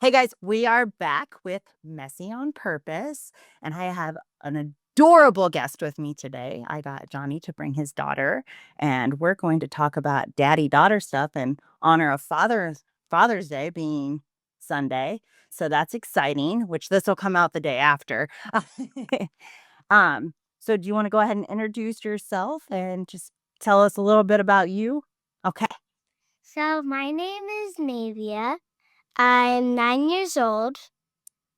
Hey guys, we are back with Messy on Purpose, and I have an adorable guest with me today. I got Johnny to bring his daughter, and we're going to talk about daddy-daughter stuff in honor of Father's Day being Sunday. So that's exciting, which this will come out the day after. So do you want to go ahead and introduce yourself and just tell us a little bit about you? Okay. So my name is Navia. I'm 9 years old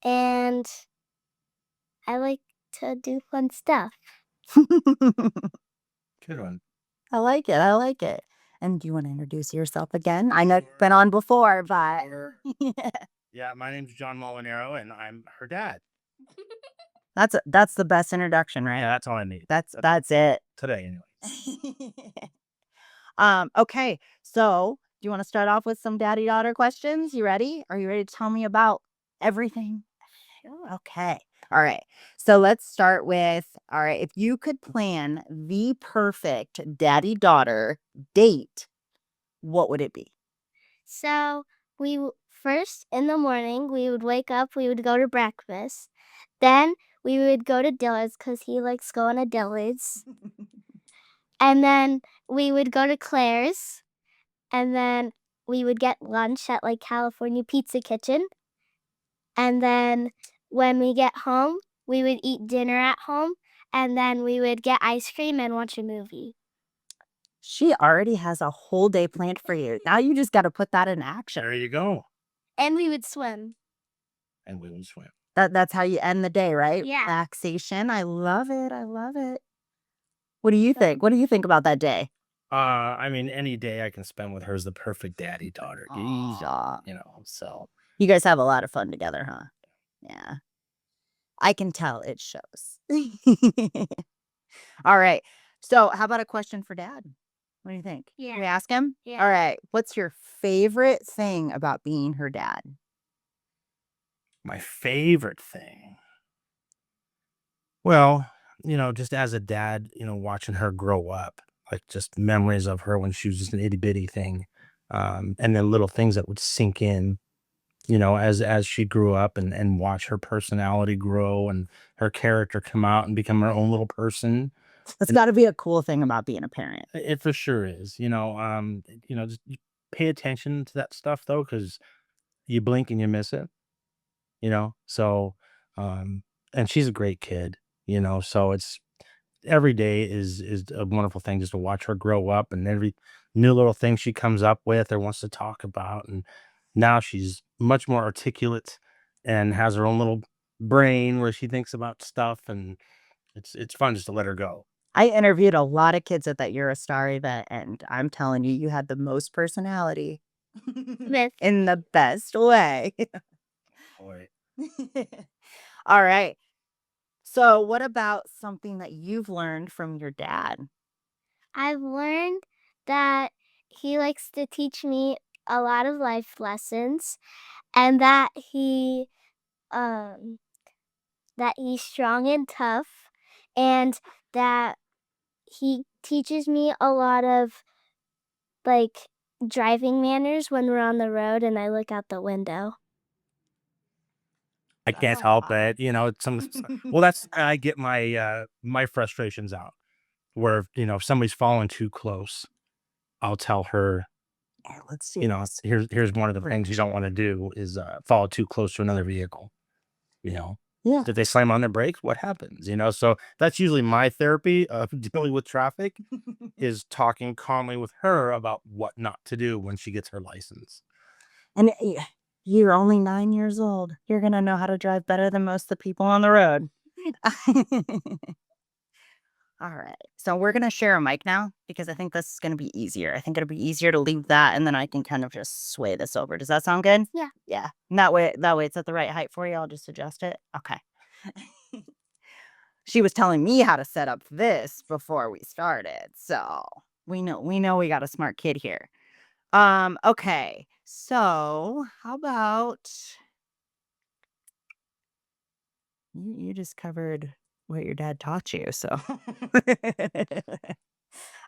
and I like to do fun stuff. Good one. I like it, I like it. And do you wanna introduce yourself again? I know you've been on before, but Sure. Yeah, my name's John Molinaro, and I'm her dad. that's the best introduction, Yeah, right? that's all I need. That's it. Today, anyway. Okay, so do you wanna start off with some daddy-daughter questions? You ready? Are you ready to tell me about everything? Sure, okay. Alright, so let's start with alright, if you could plan the perfect daddy-daughter date, what would it be? So first in the morning we would wake up, we would go to breakfast. Then we would go to Dillard's because he likes going to Dillard's. And then we would go to Claire's. And then we would get lunch at like California Pizza Kitchen. And then when we get home, we would eat dinner at home, and then we would get ice cream and watch a movie. She already has a whole day planned for you. Now you just gotta put that in action. There you go. And we would swim. And we will swim. That's how you end the day, right? Yeah. Relaxation. I love it, I love it. What do you think? What do you think about that day? I mean, any day I can spend with her is the perfect daddy-daughter. Aw. So You guys have a lot of fun together, huh? Yeah. I can tell it shows. Alright. So, how about a question for dad? What do you think? Yeah. Can we ask him? Yeah. Alright. What's your favorite thing about being her dad? my favorite thing. Well, just as a dad, watching her grow up, like just memories of her when she was just an itty bitty thing. And then little things that would sink in as she grew up and watch her personality grow and her character come out and become her own little person. That's And gotta be a cool thing about being a parent. it for sure is, just you pay attention to that stuff though, because you blink and you miss it, So, um, and she's a great kid, so it's every day is a wonderful thing just to watch her grow up and every new little thing she comes up with or wants to talk about. And now she's much more articulate and has her own little brain where she thinks about stuff and it's fun just to let her go. I interviewed a lot of kids at that You're a Star event, and I'm telling you, you had the most personality With in the best way. Boy. All right. So, what about something that you've learned from your dad? I've learned that he likes to teach me a lot of life lessons and um that he's strong and tough and that he teaches me a lot of like driving manners when we're on the road and I look out the window. I That's can't a help lot. it. Well, that's I get my frustrations out where, if somebody's following too close, I'll tell her, Yeah, let's do this. here's one of the things you don't want to do is follow too close to another vehicle. You know, Yeah. Did they slam on their brakes? What happens? So that's usually my therapy of dealing with traffic is talking calmly with her about what not to do when she gets her license. And you're only 9 years old. You're going to know how to drive better than most of the people on the road. All right. So we're gonna share a mic now because I think this is gonna be easier. I think it'll be easier to leave that and then I can kind of just sway this over. Does that sound good? Yeah. Yeah. And that way it's at the right height for you. I'll just adjust it. Okay. She was telling me how to set up this before we started. So we know we got a smart kid here. Okay. So how about you just covered what your dad taught you, so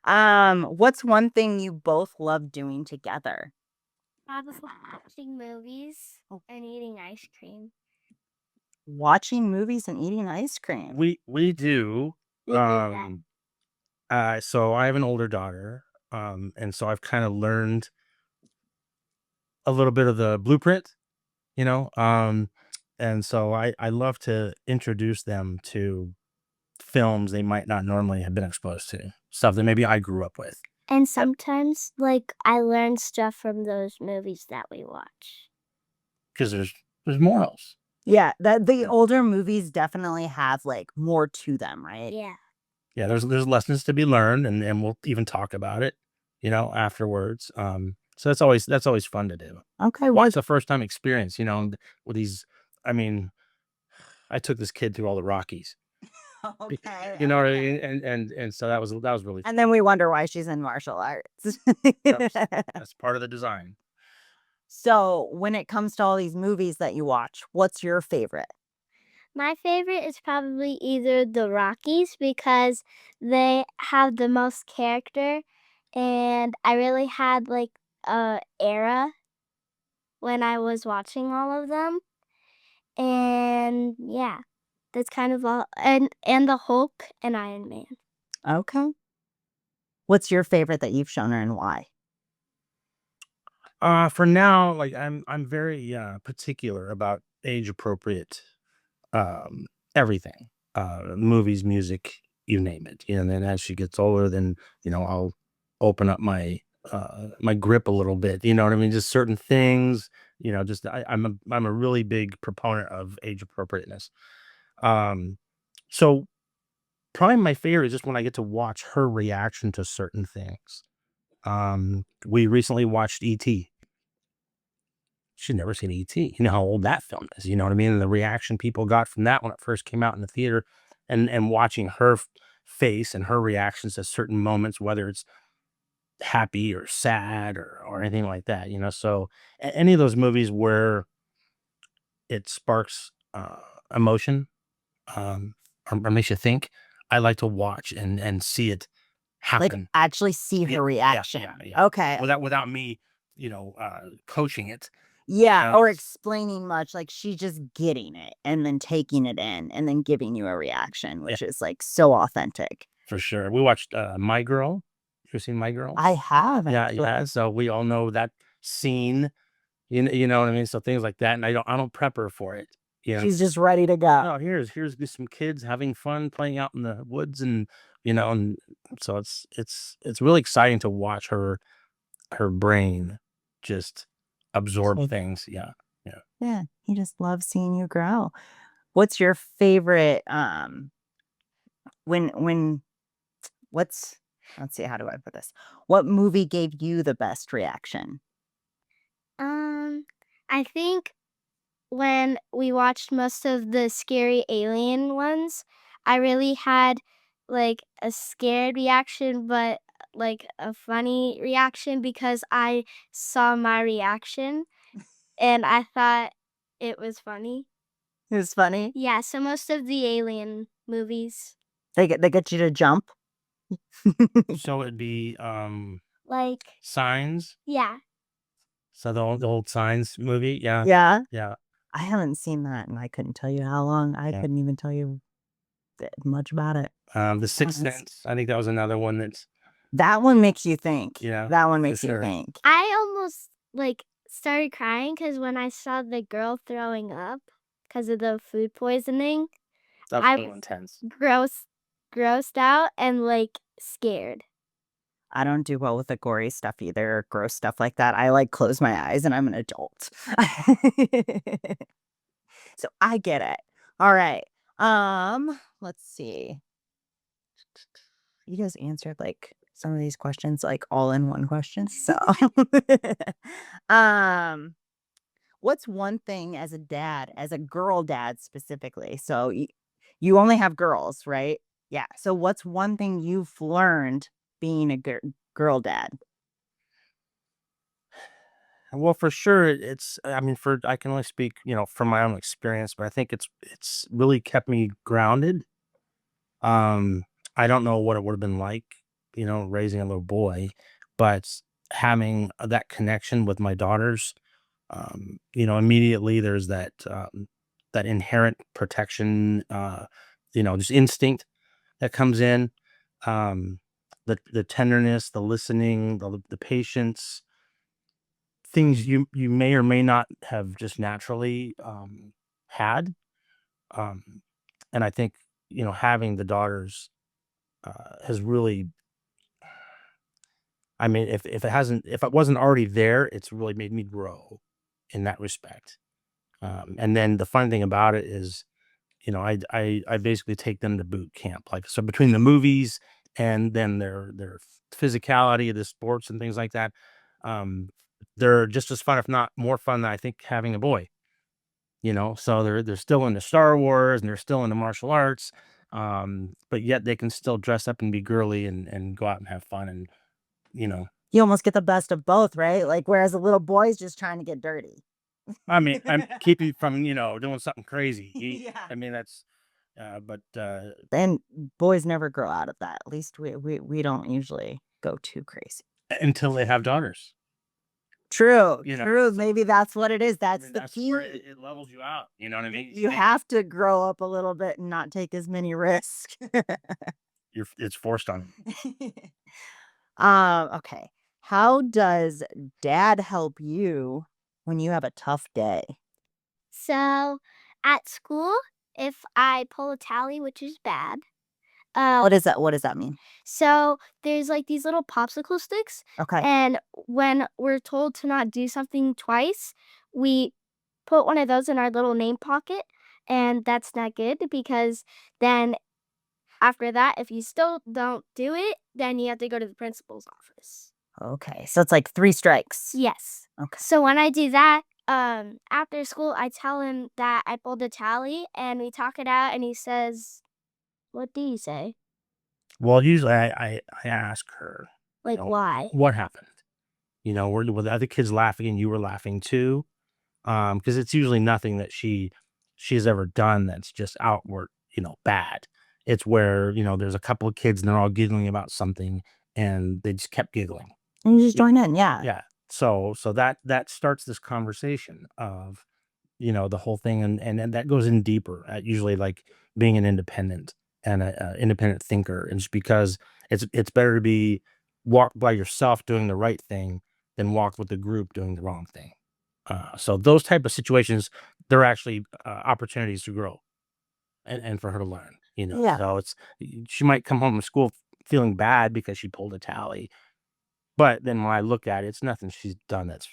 what's one thing you both love doing together? Probably watching movies. and eating ice cream. Watching movies and eating ice cream. We do. We do that. So I have an older daughter, and so I've kind of learned a little bit of the blueprint, you know, and so I love to introduce them to films they might not normally have been exposed to, stuff that maybe I grew up with. And sometimes, like, I learn stuff from those movies that we watch. Because there's morals. Yeah, the older movies definitely have, like, more to them, right? Yeah. Yeah, there's lessons to be learned, and we'll even talk about it, afterwards. So that's always fun to do. Okay, Why it's a first time experience, with these. I mean, I took this kid through all the Rockies. okay, You know what I okay. mean? And so that was really fun. And then we wonder why she's in martial arts. Yep, that's part of the design. So, when it comes to all these movies that you watch, what's your favorite? My favorite is probably either the Rockies because they have the most character, and I really had like a era when I was watching all of them. And yeah, that's kind of all. And the Hulk and Iron Man. Okay. What's your favorite that you've shown her and why? For now, like I'm very particular about age appropriate everything. Movies, music, you name it. And then as she gets older, then I'll open up my grip a little bit. You know what I mean? Just certain things. Just I'm a really big proponent of age appropriateness. Um, so probably my favorite is just when I get to watch her reaction to certain things. We recently watched E.T. She'd never seen E.T. You know how old that film is, you know what I mean? And the reaction people got from that when it first came out in the theater, and watching her face and her reactions to certain moments, whether it's happy or sad or anything like that, So any of those movies where it sparks emotion, or makes you think, I like to watch and see it Like, happen. actually see her Yeah, reaction. yeah. Okay. Without me, coaching it. Yeah, Uh, or explaining much, like, she's just getting it and then taking it in and then giving you a reaction, yeah, which is, like, so authentic. for sure. We watched My Girl. You ever seen My Girl? I have Yeah, actually. yeah. So we all know that scene. You know what I mean? So things like that, and I don't prep her for it. You know, She's just ready to go. no, here's just some kids having fun playing out in the woods, and so it's really exciting to watch her brain just absorb Like, things. Yeah, yeah. yeah, he just loves seeing you grow. What's your favorite, when what's let's see, how do I put this? What movie gave you the best reaction? Um, I think when we watched most of the scary alien ones, I really had like a scared reaction, but like a funny reaction because I saw my reaction and I thought it was funny. It was funny? Yeah, so most of the alien movies. They get you to jump? So it'd be Like, Signs. yeah. So the old Signs movie. Yeah, Yeah? yeah, I haven't seen that, and I couldn't tell you how long. I yeah. couldn't even tell you much about it, The to be Sixth honest. Sense. I think that was another one that's That one makes you think. yeah, That one for makes you sure. think. I almost like started crying because when I saw the girl throwing up because of the food poisoning, That was a I little intense. gross grossed out and like scared. I don't do well with the gory stuff either, or gross stuff like that. I, like, close my eyes, and I'm an adult. So, I get it. Alright. Let's see. You just answered, like, some of these questions, like, all in one question, so Um, what's one thing as a dad, as a girl dad specifically, so you only have girls, right? Yeah, so what's one thing you've learned being a girl dad? Well, for sure, I mean, I can only speak, from my own experience, but I think it's really kept me grounded. Um, I don't know what it would have been like, raising a little boy, but having that connection with my daughters, Immediately there's that inherent protection, just instinct that comes in, um, the tenderness, the listening, the patience, things you may or may not have just naturally had. Um, and I think having the daughters has really, I mean, if it wasn't already there, it's really made me grow in that respect. And then the fun thing about it is, I basically take them to boot camp. Like, so between the movies and then their physicality, the sports and things like that, um, they're just as fun, if not more fun than I think having a boy. So they're still into Star Wars and they're still into martial arts, but yet they can still dress up and be girly and go out and have fun and you know. You almost get the best of both, right? Like, whereas a little boy's just trying to get dirty. I mean, I'm keeping from doing something crazy. Yeah. I mean that's, but And boys never grow out of that. At least we don't usually go too crazy. until they have daughters. True, You know, true. Maybe that's what it is. I That's mean, the that's key. where it levels you out. You know what I mean? You have to grow up a little bit and not take as many risks. It's forced on you. Okay. How does dad help you when you have a tough day? So at school, if I pull a tally, which is bad, What does that mean? so there's like these little popsicle sticks, Okay. and when we're told to not do something twice, we put one of those in our little name pocket, and that's not good because then after that, if you still don't do it, then you have to go to the principal's office. Okay. So it's like 3 strikes. Yes. Okay. So when I do that, after school, I tell him that I pulled a tally, and we talk it out, and he says, "What do you say? Well, usually I ask her, Like why?" what happened. Were the other kids laughing and you were laughing too? Because it's usually nothing that she's ever done that's just outward, bad. It's where, there's a couple of kids and they're all giggling about something and they just kept giggling. And you just join in. Yeah. Yeah. So that starts this conversation of, the whole thing and that goes in deeper at usually like being an independent and a independent thinker. And just because it's better to be walk by yourself doing the right thing than walk with the group doing the wrong thing. So those type of situations, they're actually opportunities to grow and for her to learn. Yeah. So she might come home from school feeling bad because she pulled a tally, but then when I look at it, it's nothing she's done that's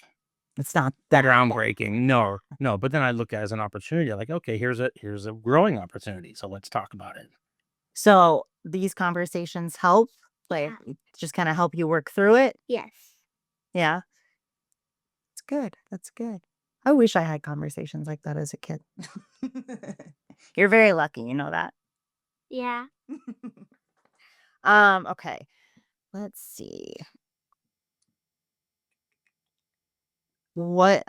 It's not that. groundbreaking. No, no. But then I look at it as an opportunity. Like, okay, here's a growing opportunity. So let's talk about it. So these conversations help, like, Yeah. just kind of help you work through it. Yes. Yeah. It's good. That's good. I wish I had conversations like that as a kid. You're very lucky, you know that. Yeah. Okay. Let's see. What's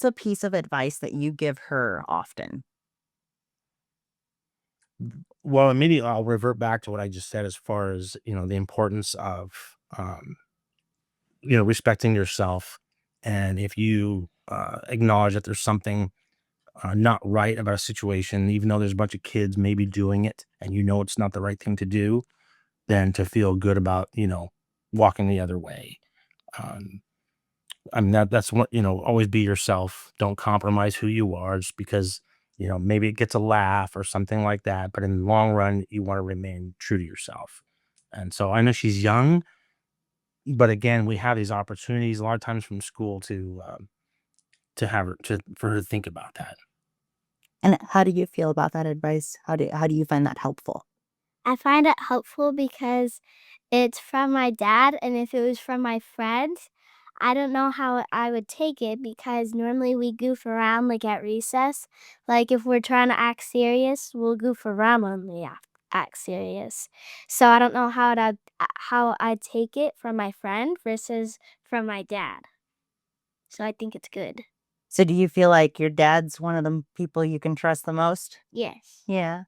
a piece of advice that you give her often? Well, immediately I'll revert back to what I just said as far as, the importance of, respecting yourself. And if you acknowledge that there's something not right about a situation, even though there's a bunch of kids maybe doing it and it's not the right thing to do, then to feel good about, walking the other way. Um, I mean, that's what, always be yourself. Don't compromise who you are just because, maybe it gets a laugh or something like that. But in the long run, you want to remain true to yourself. And so I know she's young, but again, we have these opportunities a lot of times from school to have her for her to think about that. And how do you feel about that advice? How do you find that helpful? I find it helpful because it's from my dad, and if it was from my friends, I don't know how I would take it because normally we goof around like at recess. Like if we're trying to act serious, we'll goof around when we act serious. So I don't know how I'd take it from my friend versus from my dad. So I think it's good. So do you feel like your dad's one of the people you can trust the most? Yes. Yeah.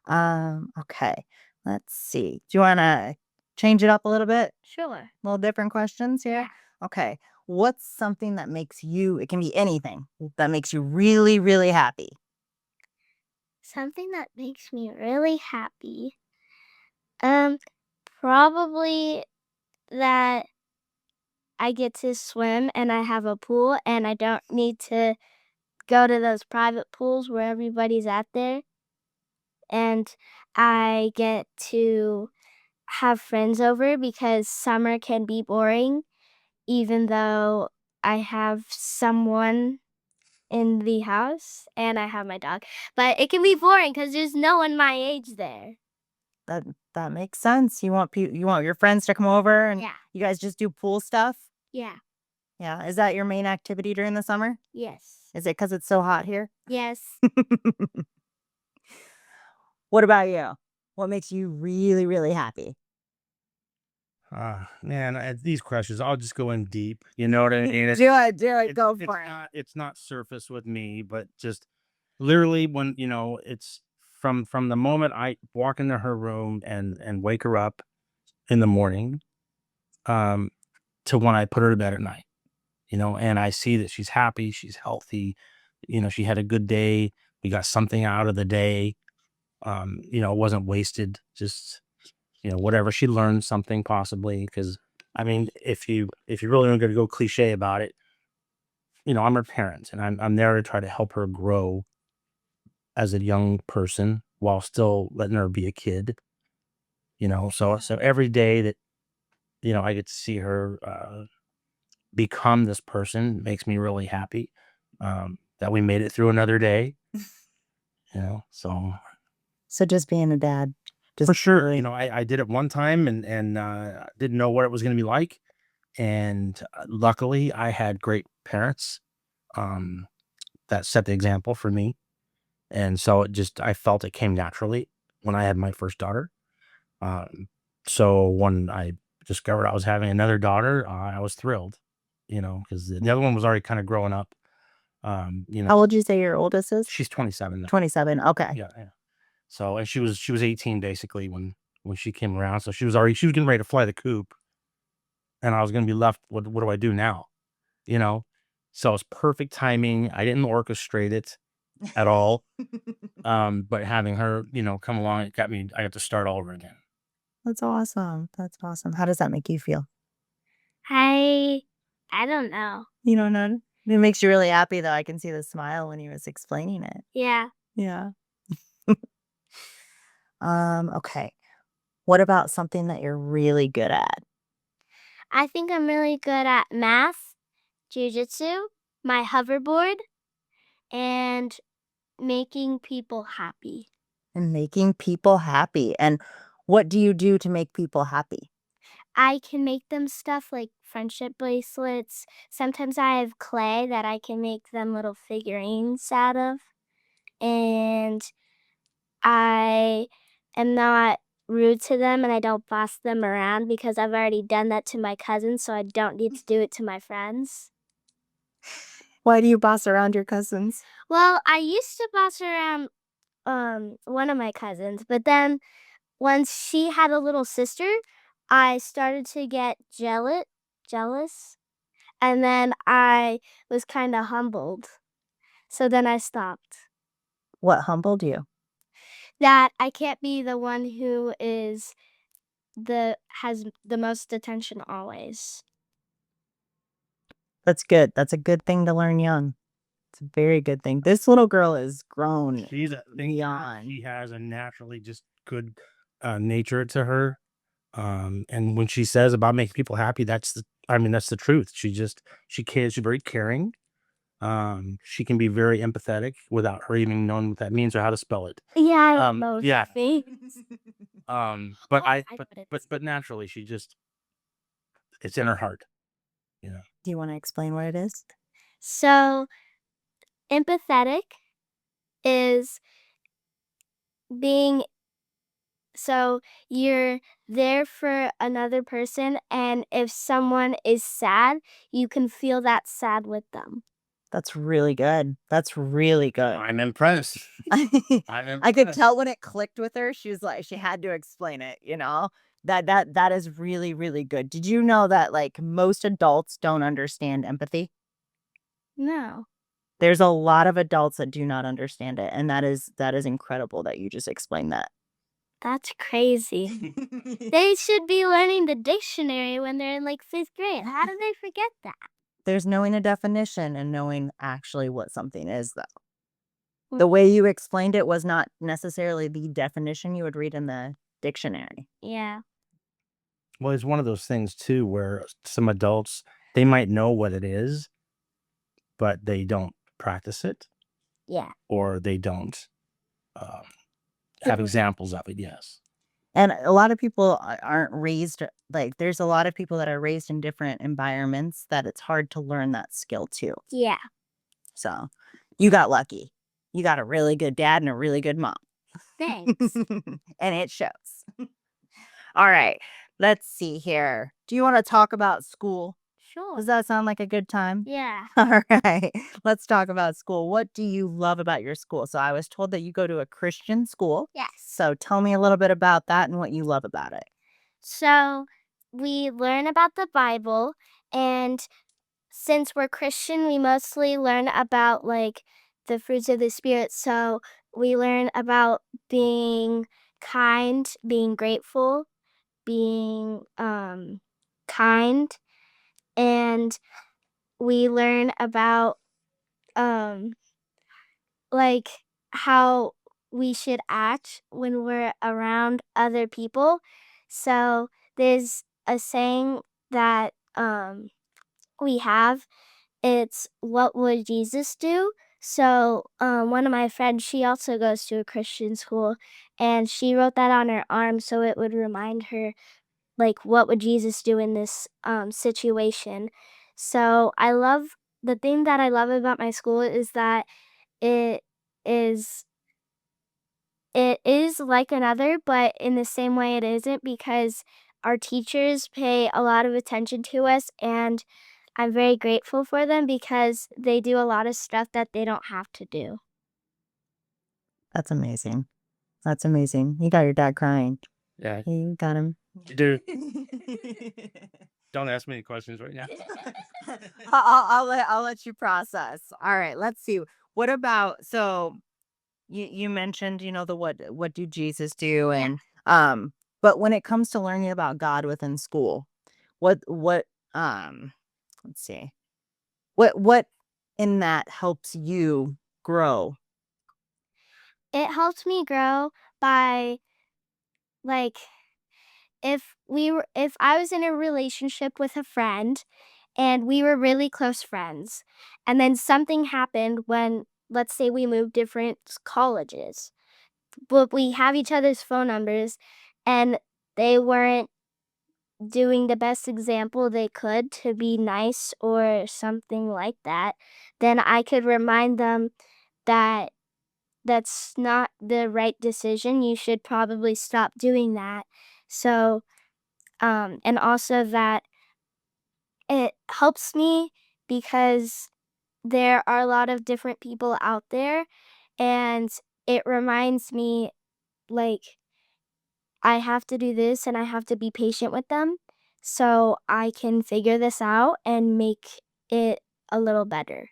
Okay. Let's see. Do you want to change it up a little bit? Sure. Little different questions here? Yeah. Okay. What's something that makes you, it can be anything, that makes you really, really happy? Something that makes me really happy. Um, Probably that I get to swim and I have a pool and I don't need to go to those private pools where everybody's at there. And I get to have friends over because summer can be boring, even though I have someone in the house and I have my dog. But it can be boring because there's no one my age there. That that makes sense. You want your friends to come over and Yeah. you guys just do pool stuff? Yeah. Yeah. Is that your main activity during the summer? Yes. Is it because it's so hot here? Yes. What about you? What makes you really, really happy? Man, these questions, I'll just go in deep. You know what I mean? Do it, go It's for it. not surface with me, but just literally when it's from the moment I walk into her room and wake her up in the morning, um, to when I put her to bed at night. And I see that she's happy, she's healthy. She had a good day. We got something out of the day. It wasn't wasted. Just whatever, she learned something possibly. Because I mean, if you really are going to go cliche about it, I'm her parent, and I'm there to try to help her grow as a young person while still letting her be a kid. So every day that I get to see her become this person makes me really happy. That we made it through another day. So So just being a dad, for just sure, really I did it one time and didn't know what it was going to be like. And luckily, I had great parents um, that set the example for me. And so I felt it came naturally when I had my first daughter. Um, so when I discovered I was having another daughter, I was thrilled, because the other one was already kind of growing up. How old you say your oldest is? She's 27 now. 27. Okay. Yeah, yeah. So, and she was 18 basically when she came around. So she was getting ready to fly the coop, and I was going to be left. What do I do now? You know, so it's perfect timing. I didn't orchestrate it at all. But having her, come along, it got me. I got to start all over again. That's awesome. That's awesome. How does that make you feel? I I don't know. You don't know? It makes you really happy though. I can see the smile when he was explaining it. Yeah. Yeah. Okay. What about something that you're really good at? I think I'm really good at math, jujitsu, my hoverboard, and making people happy. And making people happy. And what do you do to make people happy? I can make them stuff like friendship bracelets. Sometimes I have clay that I can make them little figurines out of. And I am not rude to them and I don't boss them around because I've already done that to my cousins, so I don't need to do it to my friends. Why do you boss around your cousins? Well, I used to boss around one of my cousins, but then once she had a little sister, I started to get jealous, and then I was kind of humbled. So then I stopped. What humbled you? That I can't be the one who is the has the most attention always. That's good. That's a good thing to learn young. It's a very good thing. This little girl is grown She's a thing. beyond. She has a naturally just good nature to her. And when she says about making people happy, I mean, that's the truth. She cares. She's very caring. She can be very empathetic without her even knowing what that means or how to spell it. Yeah, I don't know Yeah. things. But Oh, I, I know but, what it but, is. but naturally, it's in her heart, you know. Do you want to explain what it is? So empathetic is being so you're there for another person, and if someone is sad, you can feel that sad with them. That's really good. That's really good. I'm impressed. I'm I could impressed. tell when it clicked with her, she was like she had to explain it, you know? That is really, really good. Did you know that, like, most adults don't understand empathy? No. There's a lot of adults that do not understand it, and that is incredible that you just explained that. That's crazy. They should be learning the dictionary when they're in like 5th grade. How did they forget that? There's knowing a definition and knowing actually what something is, though. Mm. The way you explained it was not necessarily the definition you would read in the dictionary. Yeah. Well, it's one of those things too where some adults, they might know what it is, but they don't practice it Yeah. or they don't um, have examples of it. Yes. And a lot of people aren't raised like, there's a lot of people that are raised in different environments that it's hard to learn that skill too. Yeah. So, you got lucky. You got a really good dad and a really good mom. Thanks. And it shows. All right, let's see here. Do you wanna talk about school? Sure. Does that sound like a good time? Yeah. All right, let's talk about school. What do you love about your school? So I was told that you go to a Christian school. Yes. So tell me a little bit about that and what you love about it. So we learn about the Bible, and since we're Christian, we mostly learn about like the fruits of the Spirit. So we learn about being kind, being grateful, being kind, and we learn about um like how we should act when we're around other people. So there's a saying that we have. It's what would Jesus do? So one of my friends, she also goes to a Christian school, and she wrote that on her arm so it would remind her like what would Jesus do in this situation. So the thing that I love about my school is that it is it is like another, but in the same way it isn't, because our teachers pay a lot of attention to us, and I'm very grateful for them because they do a lot of stuff that they don't have to do. That's amazing. That's amazing. You got your dad crying. Yeah. You got him. Dude, don't ask me any questions right now. I'll let you process. All right, let's see. What about so you mentioned, the what do Jesus do Yeah. and but when it comes to learning about God within school, what let's see. What in that helps you grow? It helped me grow by like if I was in a relationship with a friend and we were really close friends, and then something happened when, let's say, we moved different colleges, but we have each other's phone numbers, and they weren't doing the best example they could to be nice or something like that, then I could remind them that that's not the right decision. You should probably stop doing that. So, and also that it helps me because there are a lot of different people out there, and it reminds me like I have to do this and I have to be patient with them so I can figure this out and make it a little better.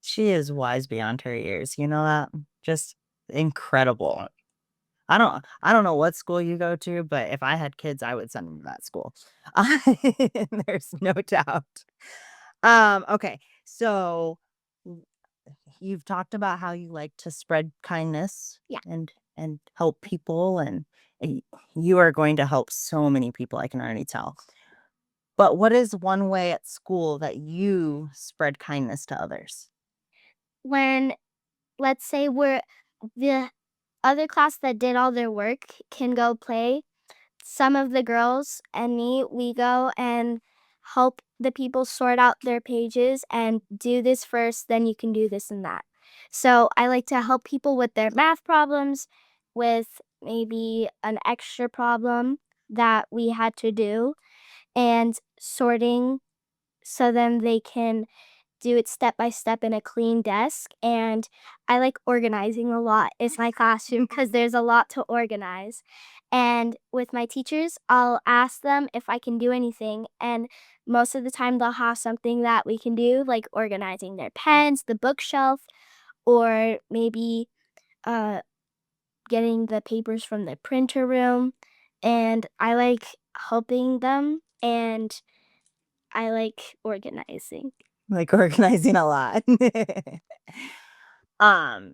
She is wise beyond her years. You know that? Just incredible. I don't know what school you go to, but if I had kids, I would send them to that school. There's no doubt. Okay. So you've talked about how you like to spread kindness Yeah. and help people and you are going to help so many people, I can already tell. But what is one way at school that you spread kindness to others? When, let's say, the other class that did all their work can go play, some of the girls and me, we go and help the people sort out their pages and do this first, then you can do this and that. So I like to help people with their math problems, with maybe an extra problem that we had to do, and sorting so then they can do it step by step in a clean desk. And I like organizing a lot in my classroom because there's a lot to organize. And with my teachers, I'll ask them if I can do anything. And most of the time, they'll have something that we can do, like organizing their pens, the bookshelf, or maybe uh, getting the papers from the printer room. And I like helping them and I like organizing. Like organizing a lot. um,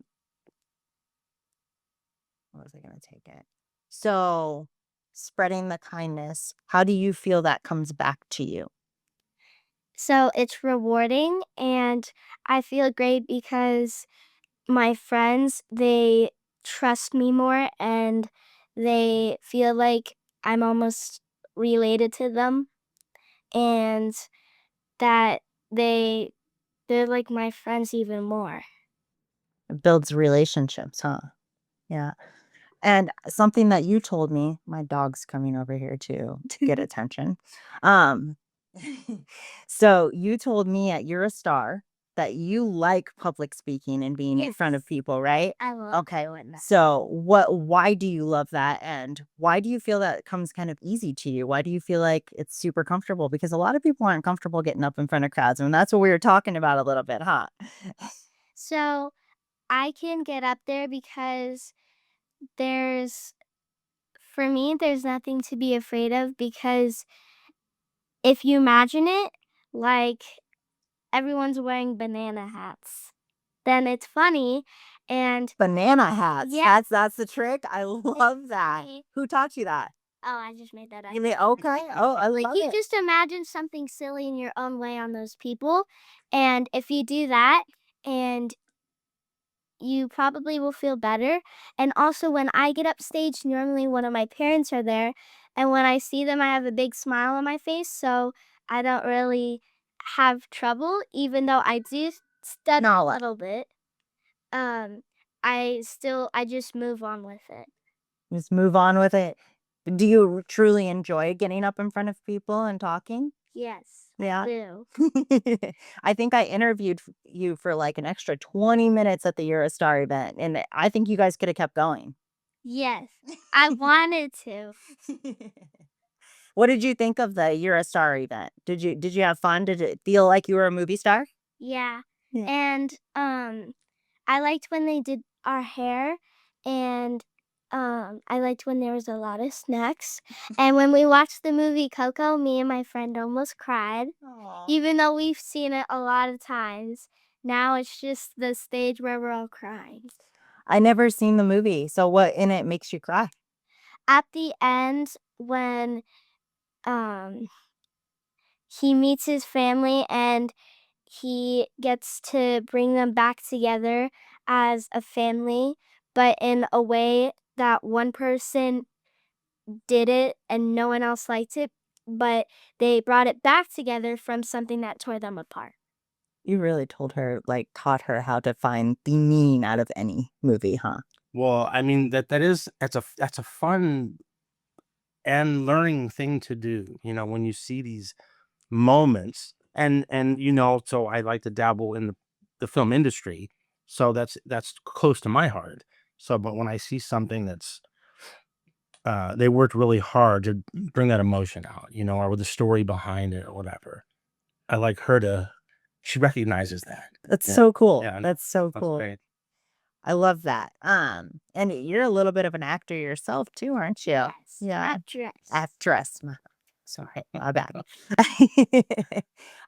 what was I gonna take it? So spreading the kindness, how do you feel that comes back to you? So it's rewarding and I feel great because my friends, they trust me more and they feel like I'm almost related to them and that they they're like my friends even more. It builds relationships, huh? Yeah. And something that you told me, my dog's coming over here to get attention. Um, so you told me at You're a Star that you like public speaking and being in front of Yes. people, right? I love Okay. doing that. So why do you love that? And why do you feel that it comes kind of easy to you? Why do you feel like it's super comfortable? Because a lot of people aren't comfortable getting up in front of crowds. And that's what we were talking about a little bit, huh? So I can get up there because there's for me there's nothing to be afraid of because if you imagine it, like everyone's wearing banana hats, then it's funny and Banana hats. yeah. That's the trick. I love that. Funny. Who taught you that? Oh, I just made that up. You mean okay. Oh, I Like love you it. just imagine something silly in your own way on those people. And if you do that and you probably will feel better. And also when I get up stage, normally one of my parents are there. And when I see them, I have a big smile on my face. So I don't really have trouble, even though I do stutter a Nala. little bit. Um, I just move on with it. Just move on with it. Do you truly enjoy getting up in front of people and talking? Yes, Yeah. I do. I think I interviewed you for like an extra 20 minutes at the Eurostar event, and I think you guys could have kept going. Yes, I wanted to. What did you think of the Eurostar event? Did you have fun? Did it feel like you were a movie star? Yeah. Yeah. And I liked when they did our hair and I liked when there was a lot of snacks. And when we watched the movie Coco, me and my friend almost cried. Aw. Even though we've seen it a lot of times. Now it's just the stage where we're all crying. I never seen the movie, so what in it makes you cry? At the end when um he meets his family and he gets to bring them back together as a family, but in a way that one person did it and no one else liked it, but they brought it back together from something that tore them apart. You really taught her how to find the meaning out of any movie, huh? Well, I mean, that's a fun and learning thing to do, when you see these moments and, so I like to dabble in the film industry, so that's close to my heart. So, but when I see something that's, they worked really hard to bring that emotion out, or with the story behind it or whatever. I like her to she recognizes that. That's Yeah. so cool. Yeah, That's so that's cool. great. I love that. And you're a little bit of an actor yourself too, aren't you? Yes. Yeah. Actress. Actress. Sorry, my bad.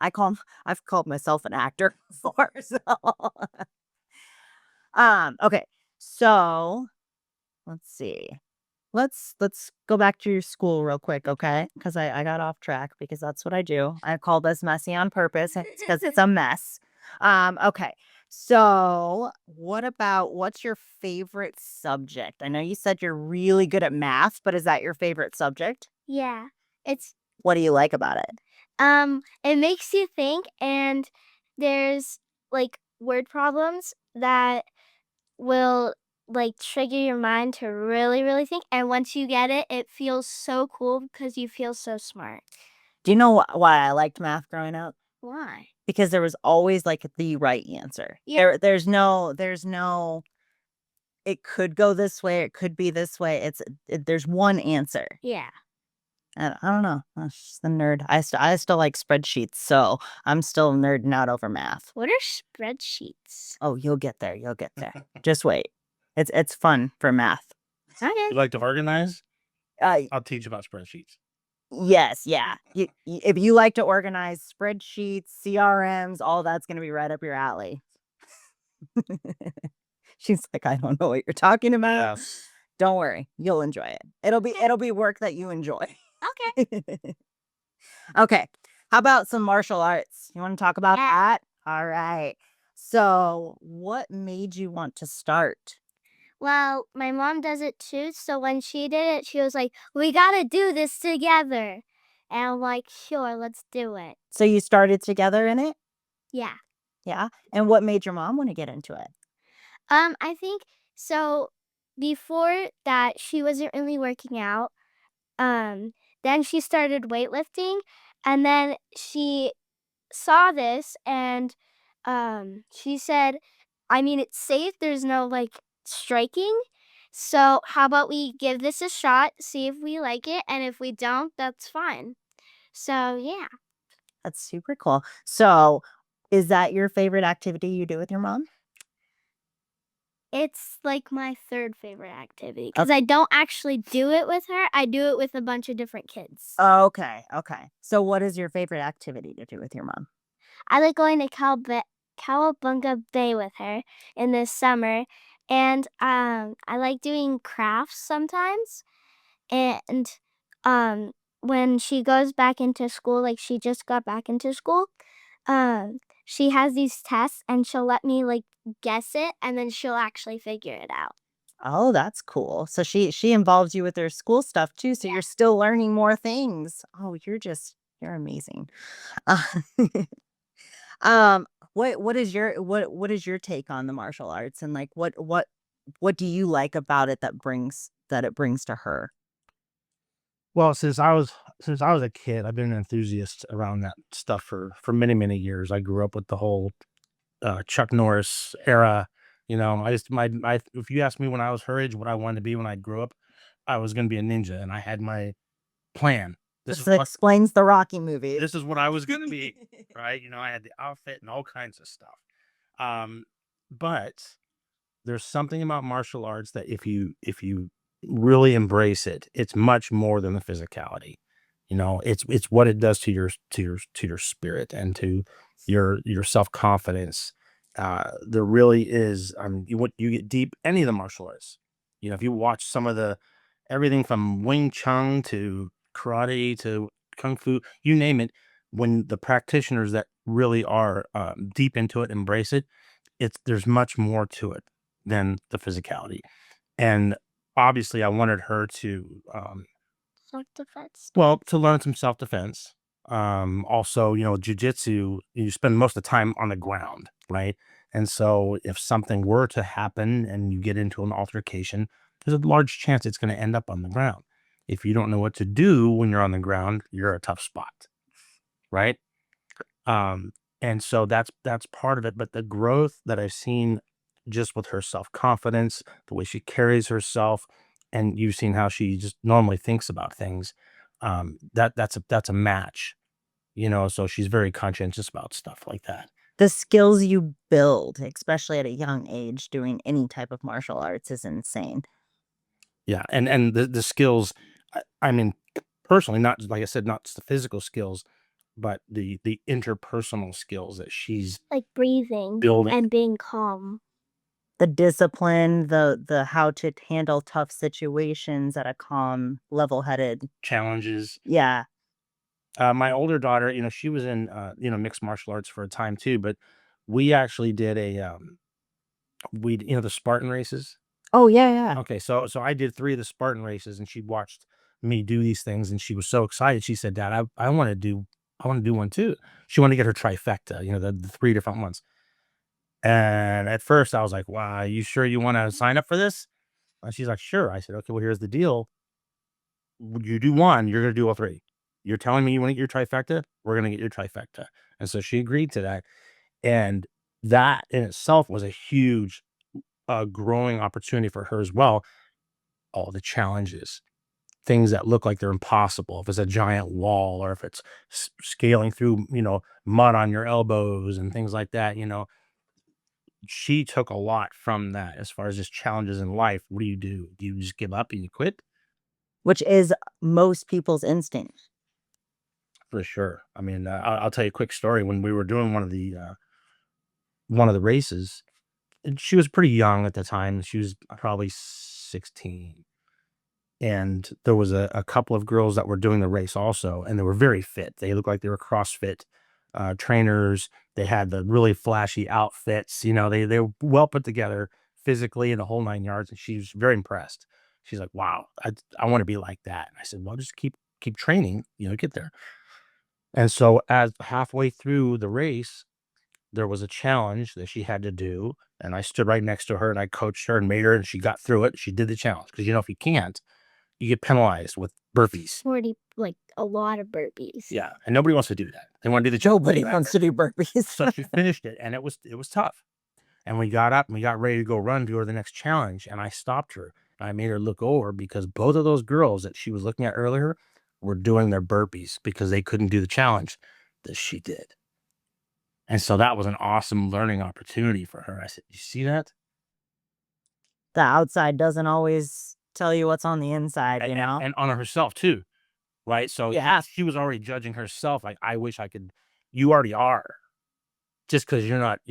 I've called myself an actor before. So okay. So let's see. Let's go back to your school real quick, okay? Because I got off track because that's what I do. I call this messy on purpose. It's because it's a mess. Okay. So what's your favorite subject? I know you said you're really good at math, but is that your favorite subject? Yeah. It's What do you like about it? it makes you think and there's like word problems that will like trigger your mind to really, really think. And once you get it, it feels so cool because you feel so smart. Do you know why I liked math growing up? Why? Because there was always like the right answer. Yeah. There's no it could go this way, it could be this way. There's one answer. Yeah. And I don't know. That's just the nerd. I still like spreadsheets, so I'm still nerding out over math. What are spreadsheets? Oh, you'll get there. You'll get there. Just wait. It's fun for math. Okay. You like to organize? Uh, I'll teach you about spreadsheets. yes, yeah. If you like to organize spreadsheets, CRMs, all that's going to be right up your alley. She's like, I don't know what you're talking about. Yes. Don't worry, you'll enjoy it. It'll be work that you enjoy. Okay. Okay. How about some martial arts? You want to talk about Yeah. that? All right. So, what made you want to start? Well, my mom does it too. So when she did it, she was like, "We gotta do this together." And I'm like, "Sure, let's do it." So you started together in it? Yeah. Yeah. And what made your mom want to get into it? I think so. Before that, she wasn't really working out. Um, then she started weightlifting, and then she saw this, and she said, "I mean, it's safe. There's no like striking. So how about we give this a shot, see if we like it, and if we don't, that's fine." So yeah, That's super cool. So, is that your favorite activity you do with your mom? it's like my third favorite activity because I don't actually do it with her. I do it with a bunch of different kids. Okay. Okay. So, what is your favorite activity to do with your mom? I like going to Cowabunga Bay with her in the summer, and I like doing crafts sometimes. And um, when she goes back into school, like she just got back into school, she has these tests, and she'll let me like guess it, and then she'll actually figure it out. Oh, that's cool. So she involves you with her school stuff too, so you're still learning more things. Oh, you're amazing. Uh, um, what is your take on the martial arts and like what do you like about it that it brings to her? Well, since I was a kid, I've been an enthusiast around that stuff for many, many years. I grew up with the whole Chuck Norris era. You know, I just my if you asked me when I was her age what I wanted to be when I grew up, I was going to be a ninja, and I had my plan. This This is what explains the Rocky movies. this is what I was going to be, right? You know, I had the outfit and all kinds of stuff. Um, but there's something about martial arts that if you really embrace it, it's much more than the physicality. You know, it's what it does to your spirit and to your self-confidence. There really is you get deep any of the martial arts. You know, if you watch some of the everything from Wing Chun to karate to kung fu, you name it, when the practitioners that really are deep into it embrace it, there's much more to it than the physicality. And obviously, I wanted her to, Self-defense. well, to learn some self defense. Also, you know, jujitsu, you spend most of the time on the ground, right? And so, if something were to happen and you get into an altercation, there's a large chance it's going to end up on the ground. If you don't know what to do when you're on the ground, you're a tough spot, right? Um, and so that's part of it, but the growth that I've seen just with her self-confidence, the way she carries herself, and you've seen how she just normally thinks about things, that's a match, you know, so she's very conscientious about stuff like that. The skills you build, especially at a young age, doing any type of martial arts is insane. Yeah, and the skills, I mean, personally, not like I said, not just the physical skills, but the interpersonal skills that she's Like breathing building. and being calm. The discipline, the how to handle tough situations at a calm, level-headed. Challenges. Yeah. My older daughter, you know, she was in, you know, mixed martial arts for a time too, but we actually did the Spartan races. Oh, yeah, yeah. Okay, so I did 3 of the Spartan races, and she watched me do these things, and she was so excited. She said, "Dad, I want to do one too." She wanted to get her trifecta, you know, the 3 different ones. And at first, I was like, "Wow, you sure you want to sign up for this?" And she's like, "Sure." I said, "Okay, well, here's the deal. When you do one, you're going to do all 3." You're telling me you want to get your trifecta? We're going to get your trifecta. And so she agreed to that. And that in itself was a huge growing opportunity for her as well. All the challenges, things that look like they're impossible. If it's a giant wall or if it's scaling through, mud on your elbows and things like that, she took a lot from that as far as just challenges in life. What do you do? Do you just give up and you quit? Which is most people's instinct. For sure. I mean, I'll tell you a quick story. When we were doing one of the races, and she was pretty young at the time. She was probably 16. And there was a couple of girls that were doing the race also, and they were very fit. They looked like they were CrossFit trainers. They had the really flashy outfits. They were well put together physically and the whole 9 yards. And she was very impressed. She's like, "Wow, I want to be like that." And I said, "Well, just keep training. Get there." And so, as halfway through the race, there was a challenge that she had to do, and I stood right next to her and I coached her and made her, and she got through it. She did the challenge because if you can't, you get penalized with burpees. 40, like a lot of burpees. Yeah, and nobody wants to do that. They want to do the Nobody wants to do burpees. So she finished it, and it was tough. And we got up and we got ready to go run to go to the next challenge, and I stopped her. And I made her look over because both of those girls that she was looking at earlier were doing their burpees because they couldn't do the challenge that she did. And so that was an awesome learning opportunity for her. I said, "You see that?" The outside doesn't always tell you what's on the inside, And on herself too, right? So Yeah. she was already judging herself. Like, I wish I could. You already are. Just because you're not,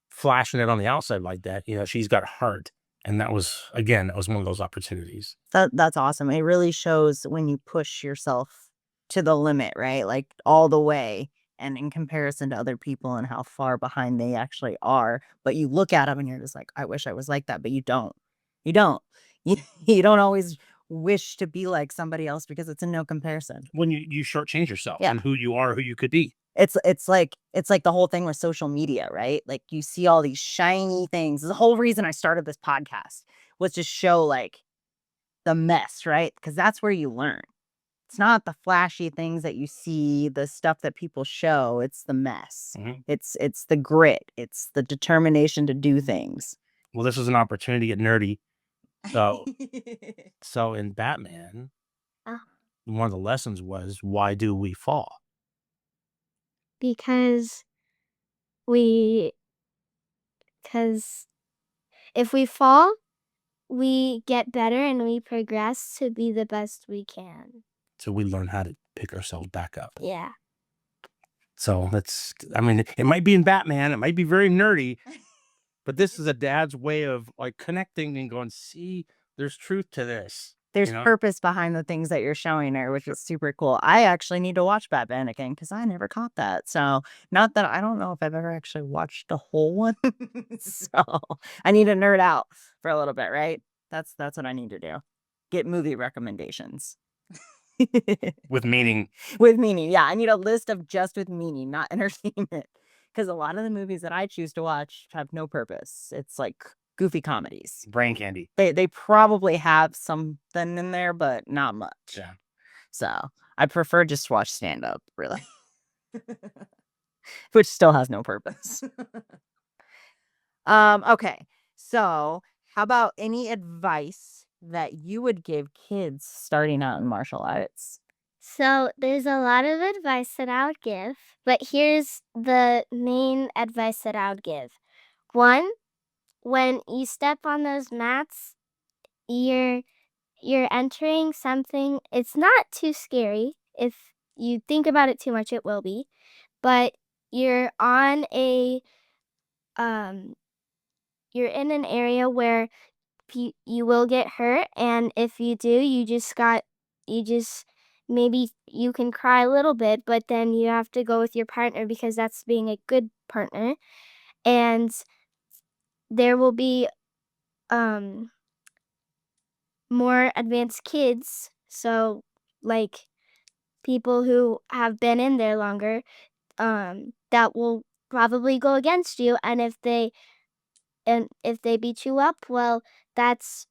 flashing it on the outside like that. She's got heart. And that was one of those opportunities. That's awesome. It really shows when you push yourself to the limit, right? Like all the way, and in comparison to other people and how far behind they actually are. But you look at them and you're just like, I wish I was like that, but you don't. You don't. You don't always wish to be like somebody else because it's in no comparison. When you shortchange yourself Yeah. and who you are, who you could be. It's like the whole thing with social media, right? Like you see all these shiny things. The whole reason I started this podcast was to show like the mess, right? Because that's where you learn. It's not the flashy things that you see, the stuff that people show. It's the mess. Mhm. It's the grit. It's the determination to do things. Well, this was an opportunity to get nerdy. So in Batman, one of the lessons was, why do we fall? Because if we fall, we get better and we progress to be the best we can. So we learn how to pick ourselves back up. Yeah. So it might be in Batman, it might be very nerdy, but this is a dad's way of like connecting and going, see, there's truth to this. There's purpose behind the things that you're showing her, which is super cool. I actually need to watch Batman again because I never caught that. So not that I don't know if I've ever actually watched the whole one. So I need to nerd out for a little bit, right? That's what I need to do. Get movie recommendations. With meaning. With meaning, yeah. I need a list of just with meaning, not entertainment. Because a lot of the movies that I choose to watch have no purpose. It's like goofy comedies. Brain candy. They probably have something in there, but not much. Yeah. So I prefer just watch stand up, really. Which still has no purpose. Okay. So how about any advice that you would give kids starting out in martial arts? So there's a lot of advice that I would give, but here's the main advice that I would give. One, when you step on those mats, you're entering something. It's not too scary. If you think about it too much, it will be. But you're on you're in an area where you will get hurt, and if you do, you just maybe you can cry a little bit, but then you have to go with your partner because that's being a good partner. And there will be more advanced kids, so like people who have been in there longer, that will probably go against you, and if they beat you up, well, that's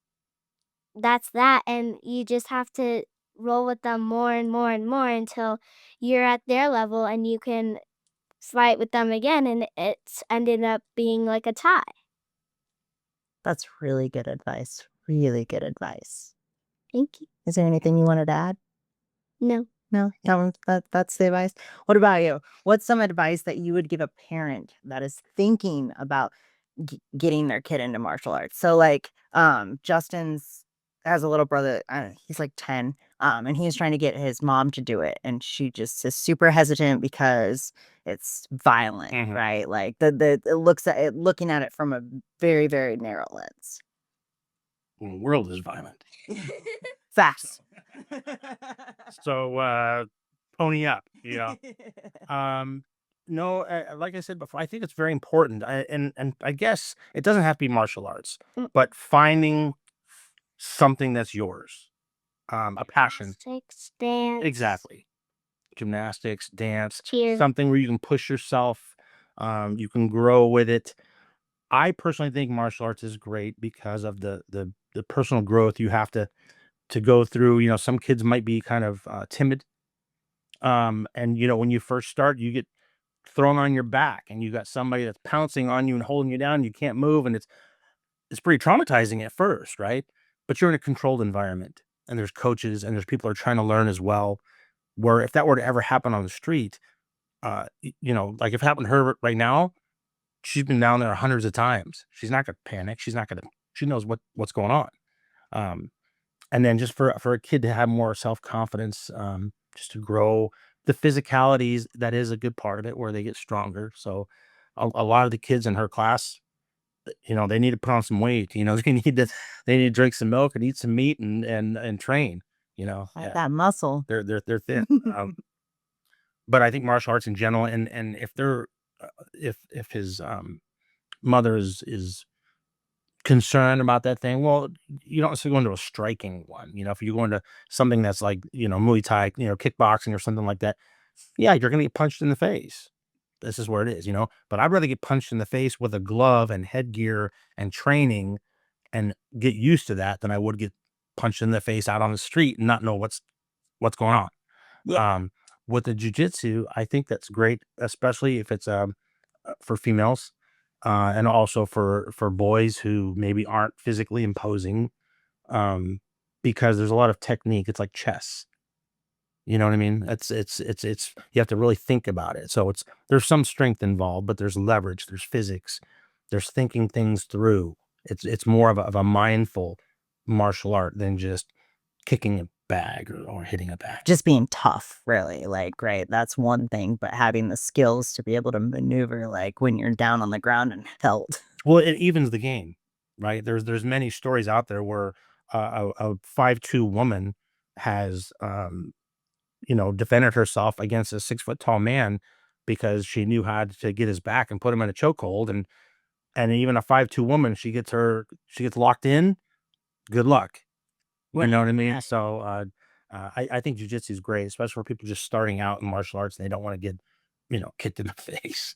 that, and you just have to roll with them more and more and more until you're at their level and you can fight with them again, and it's ended up being like a tie. That's really good advice. Really good advice. Thank you. Is there anything you wanted to add? No. No, that's the advice. What about you? What's some advice that you would give a parent that is thinking about getting their kid into martial arts? So, like, Justin's has a little brother. I don't know, he's like 10, and he's trying to get his mom to do it, and she just is super hesitant because it's violent, Mhm. right? Like the it looks at it looking at it from a very very narrow lens. Well, the world is violent. Facts. So, pony up, you know? Um, no, like I said before, I think it's very important. And I guess it doesn't have to be martial arts, Mm. but finding something that's yours, a passion. Gymnastics, dance. Exactly. Gymnastics, dance, Cheer. something where you can push yourself, you can grow with it. I personally think martial arts is great because of the personal growth you have to go through. You know, some kids might be kind of timid. And you know, when you first start, you get thrown on your back and you got somebody that's pouncing on you and holding you down, you can't move, and it's pretty traumatizing at first, right? But you're in a controlled environment and there's coaches and there's people who are trying to learn as well. Where if that were to ever happen on the street, you know, like if it happened to her right now, she's been down there hundreds of times. She's not gonna panic. She's not gonna she knows what's going on. Um, and then just for a kid to have more self-confidence, just to grow the physicalities, that is a good part of it where they get stronger. So a lot of the kids in her class, you know, they need to put on some weight, you know, they need to drink some milk and eat some meat and train, you know. Like Yeah. that muscle. They're thin. But I think martial arts in general, and if they're if his mother is concerned about that thing, well, you don't necessarily go into a striking one. You know, if you go into something that's like, you know, Muay Thai, you know, kickboxing or something like that, yeah, you're gonna get punched in the face. This is where it is, you know. But I'd rather get punched in the face with a glove and headgear and training and get used to that than I would get punched in the face out on the street and not know what's going on. Yeah. With the jujitsu, I think that's great, especially if it's for females, and also for boys who maybe aren't physically imposing, um, because there's a lot of technique. It's like chess. You know what I mean? It's you have to really think about it. So there's some strength involved, but there's leverage, there's physics, there's thinking things through. It's more of a mindful martial art than just kicking a bag or hitting a bag. Just being tough, really, like, right, that's one thing, but having the skills to be able to maneuver, like, when you're down on the ground and held. Well, it evens the game, right? There's many stories out there where a 5'2" woman has, you know, defended herself against a 6 foot tall man because she knew how to get his back and put him in a chokehold, and even a 5'2" woman, she gets locked in, good luck. You know what I mean? So, I think jujitsu is great, especially for people just starting out in martial arts and they don't wanna get, you know, kicked in the face.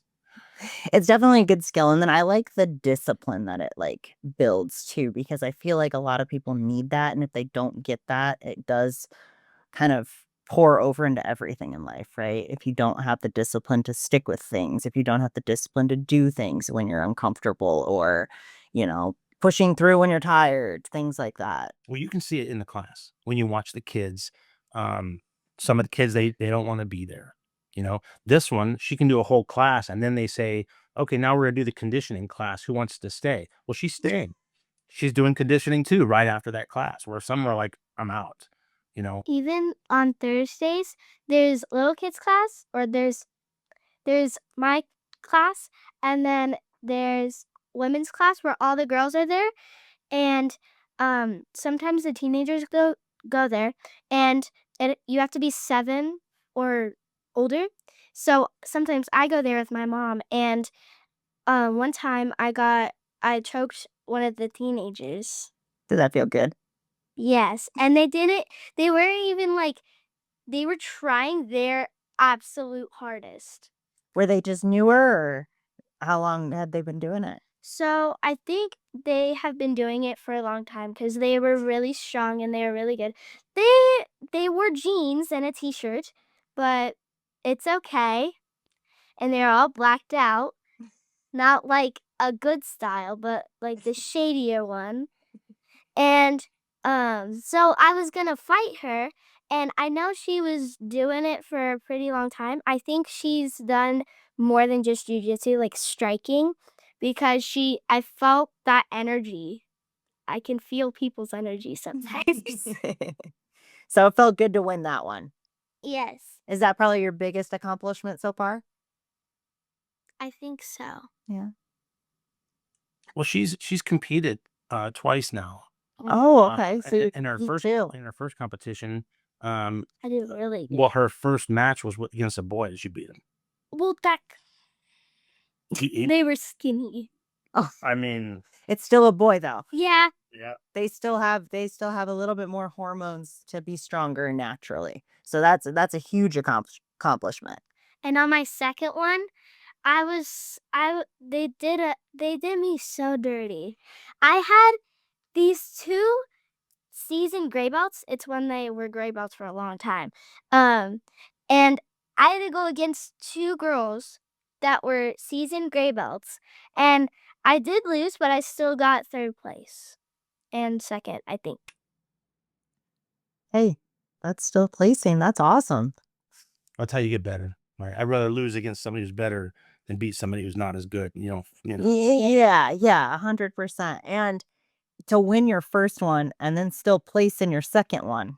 It's definitely a good skill, and then I like the discipline that it, like, builds too, because I feel like a lot of people need that, and if they don't get that, it does kind of pour over into everything in life, right? If you don't have the discipline to stick with things, if you don't have the discipline to do things when you're uncomfortable or, pushing through when you're tired, things like that. Well, you can see it in the class when you watch the kids. Some of the kids they don't want to be there. You know, this one she can do a whole class, and then they say, "Okay, now we're gonna do the conditioning class. Who wants to stay?" Well, she's staying. She's doing conditioning too right after that class. Where some are like, "I'm out." You know, Even on Thursdays, there's little kids class, or there's my class, and then there's women's class where all the girls are there, and sometimes the teenagers go there, and you have to be 7 or older. So sometimes I go there with my mom, and one time I choked one of the teenagers. Does that feel good? Yes, and they weren't even like, they were trying their absolute hardest. Were they just newer, or how long had they been doing it? So I think they have been doing it for a long time because they were really strong and they were really good. They they wore jeans and a t-shirt, but it's okay. And they're all blacked out. Not like a good style, but like the shadier one. And so I was gonna fight her, and I know she was doing it for a pretty long time. I think she's done more than just jujitsu, like striking, because I felt that energy. I can feel people's energy sometimes. So it felt good to win that one. Yes, Is that probably your biggest accomplishment so far? I think so. Yeah. Well, she's competed twice now. Oh, okay. So In her you first too. competition, I did really good. well, her first match was against a boy, and she beat him. Well, He- they were skinny. Oh, I mean, it's still a boy though. Yeah. yeah. They still have a little bit more hormones to be stronger naturally. So that's a huge accomplishment. And on my second one, they did me so dirty. I had these two seasoned gray belts. It's when they were gray belts for a long time. Um, and I had to go against two girls that were seasoned gray belts. And I did lose, but I still got third place and second, I think. Hey, that's still placing. That's awesome. That's how you get better. Right? I'd rather lose against somebody who's better than beat somebody who's not as good. Yeah, 100%. And to win your first one and then still place in your second one,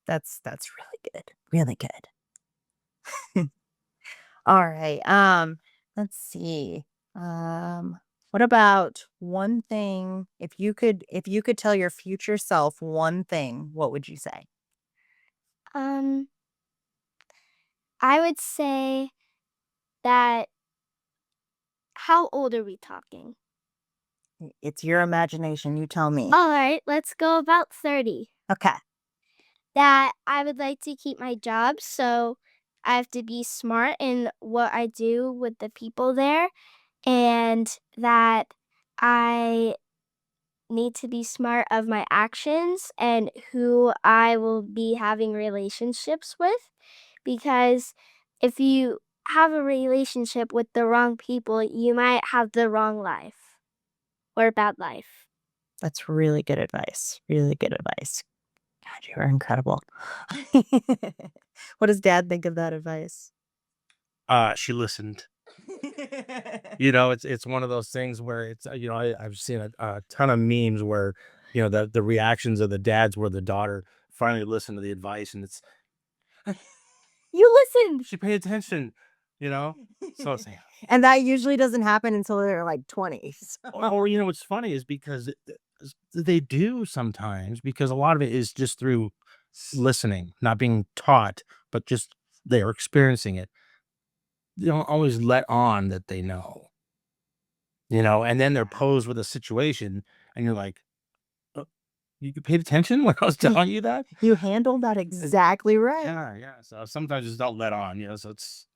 that's really good. Really good. All right. Let's see. What about one thing if you could tell your future self one thing, what would you say? Um, I would say that how old are we talking? It's your imagination, you tell me. All right, let's go about 30. Okay. That I would like to keep my job, so I have to be smart in what I do with the people there, and that I need to be smart of my actions and who I will be having relationships with, because if you have a relationship with the wrong people, you might have the wrong life or a bad life. That's really good advice. Really good advice. God, you are incredible. What does dad think of that advice? She listened. It's one of those things where I've seen a ton of memes where the reactions of the dads where the daughter finally listened to the advice, and it's You listened. she paid attention. So it's like, And that usually doesn't happen until they're like 20. or what's funny is because they do sometimes, because a lot of it is just through listening, not being taught, but just they're experiencing it. They don't always let on that they know. And then they're posed with a situation, and you're like, "Uh, you paid attention when I was telling you that?" You handled that exactly right. Yeah, yeah. So sometimes just don't let on. So it's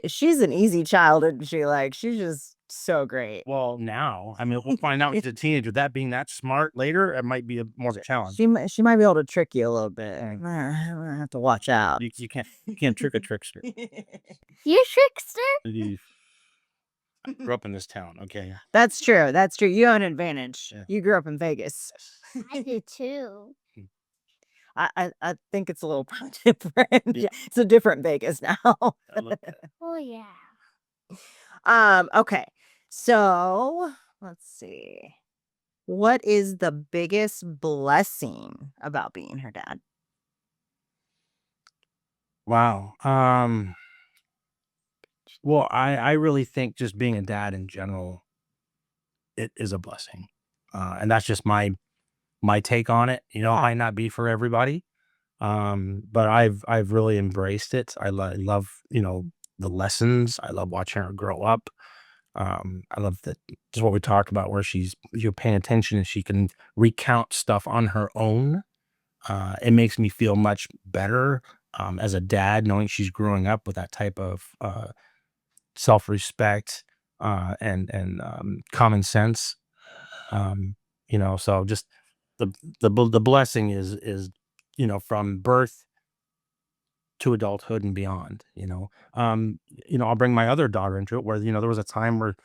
She's an easy child, isn't she? Like, she's just so great. well now. I mean, we'll find out when she's a teenager. That being that smart later, it might be more of a challenge. She might be able to trick you a little bit. I'm gonna have to watch out. You can't trick a trickster. You trickster? I grew up in this town. Okay. That's true. That's true. You have an advantage. Yeah. You grew up in Vegas. I did too. I think it's a little different. Yeah. It's a different Vegas now. I love that. Oh, yeah. Okay. So let's see. What is the biggest blessing about being her dad? Wow. Well, I really think just being a dad in general, it is a blessing, and that's just my take on it. It might not be for everybody, but I've really embraced it. I love the lessons. I love watching her grow up. I love that just what we talked about, where you're paying attention and she can recount stuff on her own. It makes me feel much better as a dad, knowing she's growing up with that type of self-respect and common sense. So just the blessing is from birth to adulthood and beyond, I'll bring my other daughter into it where, there was a time where,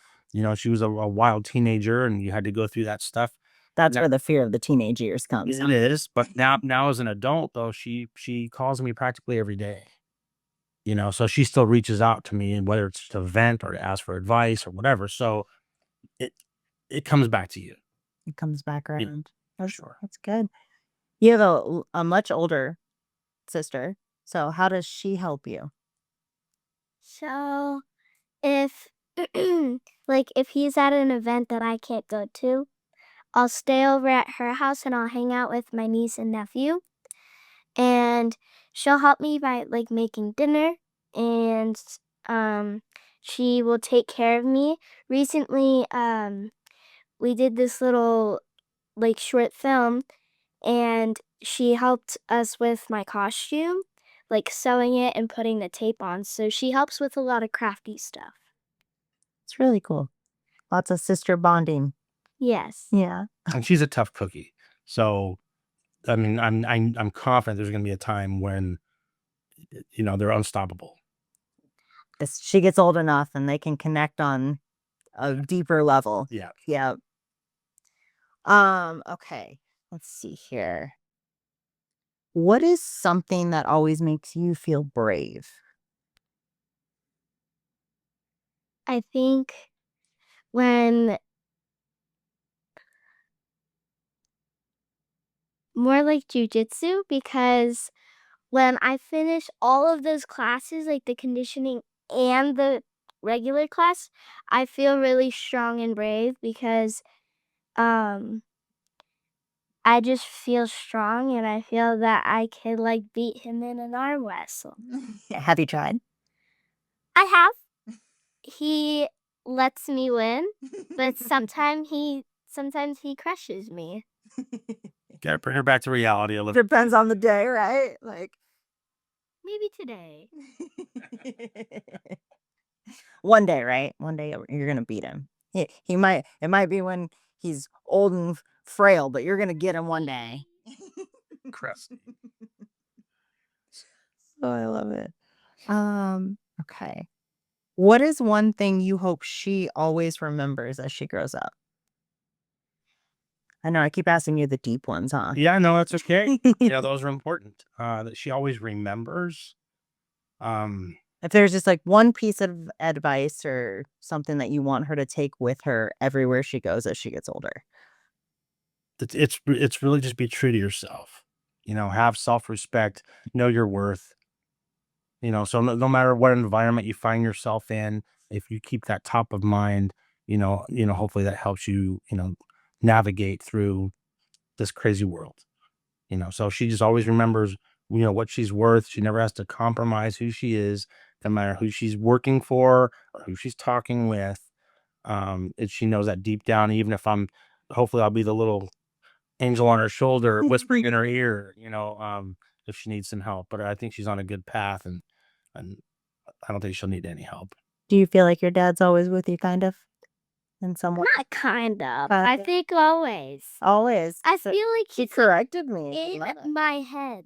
she was a wild teenager and you had to go through that stuff. That's Now where the fear of the teenage years comes. it is, but now as an adult though, she calls me practically every day. So she still reaches out to me, and whether it's to vent or to ask for advice or whatever. So it it comes back to you. It comes back Yeah, around. That's sure. that's good. You have a much older sister, so how does she help you? So if like if he's at an event that I can't go to, I'll stay over at her house and I'll hang out with my niece and nephew. And she'll help me by like making dinner, and um she will take care of me. Recently, we did this little like short film, and she helped us with my costume, like sewing it and putting the tape on. So she helps with a lot of crafty stuff. It's really cool. Lots of sister bonding. Yes. Yeah. And she's a tough cookie. So, I mean, I'm confident there's gonna be a time when, they're unstoppable. She gets old enough and they can connect on a deeper level. Yeah. Yeah. Okay. Let's see here. What is something that always makes you feel brave? I think when more like jujitsu, because when I finish all of those classes, like the conditioning and the regular class, I feel really strong and brave because um I just feel strong and I feel that I can like beat him in an arm wrestle. Have you tried? I have. He lets me win, but sometimes he crushes me. Gotta bring her back to reality a little. Depends on the day, right? Like Maybe today. one day, right? One day you're gonna beat him. He might. It might be when he's old and frail, but you're gonna get him one day. Crusty. Oh, I love it. Okay. What is one thing you hope she always remembers as she grows up? I know I keep asking you the deep ones, huh? Yeah, no, that's okay. Those are important. That she always remembers. Um, If there's just like one piece of advice or something that you want her to take with her everywhere she goes as she gets older. it's really just be true to yourself. Have self-respect, know your worth. So no matter what environment you find yourself in, if you keep that top of mind, hopefully that helps you, navigate through this crazy world. So she just always remembers, what she's worth. She never has to compromise who she is, no matter who she's working for or who she's talking with. And she knows that deep down, even if hopefully I'll be the little angel on her shoulder, whispering in her ear, if she needs some help. But I think she's on a good path, and I don't think she'll need any help. Do you feel like your dad's always with you, kind of, in some way? Not kind of. Kind I of. think always. Always. I So feel like he he's corrected me. in my head.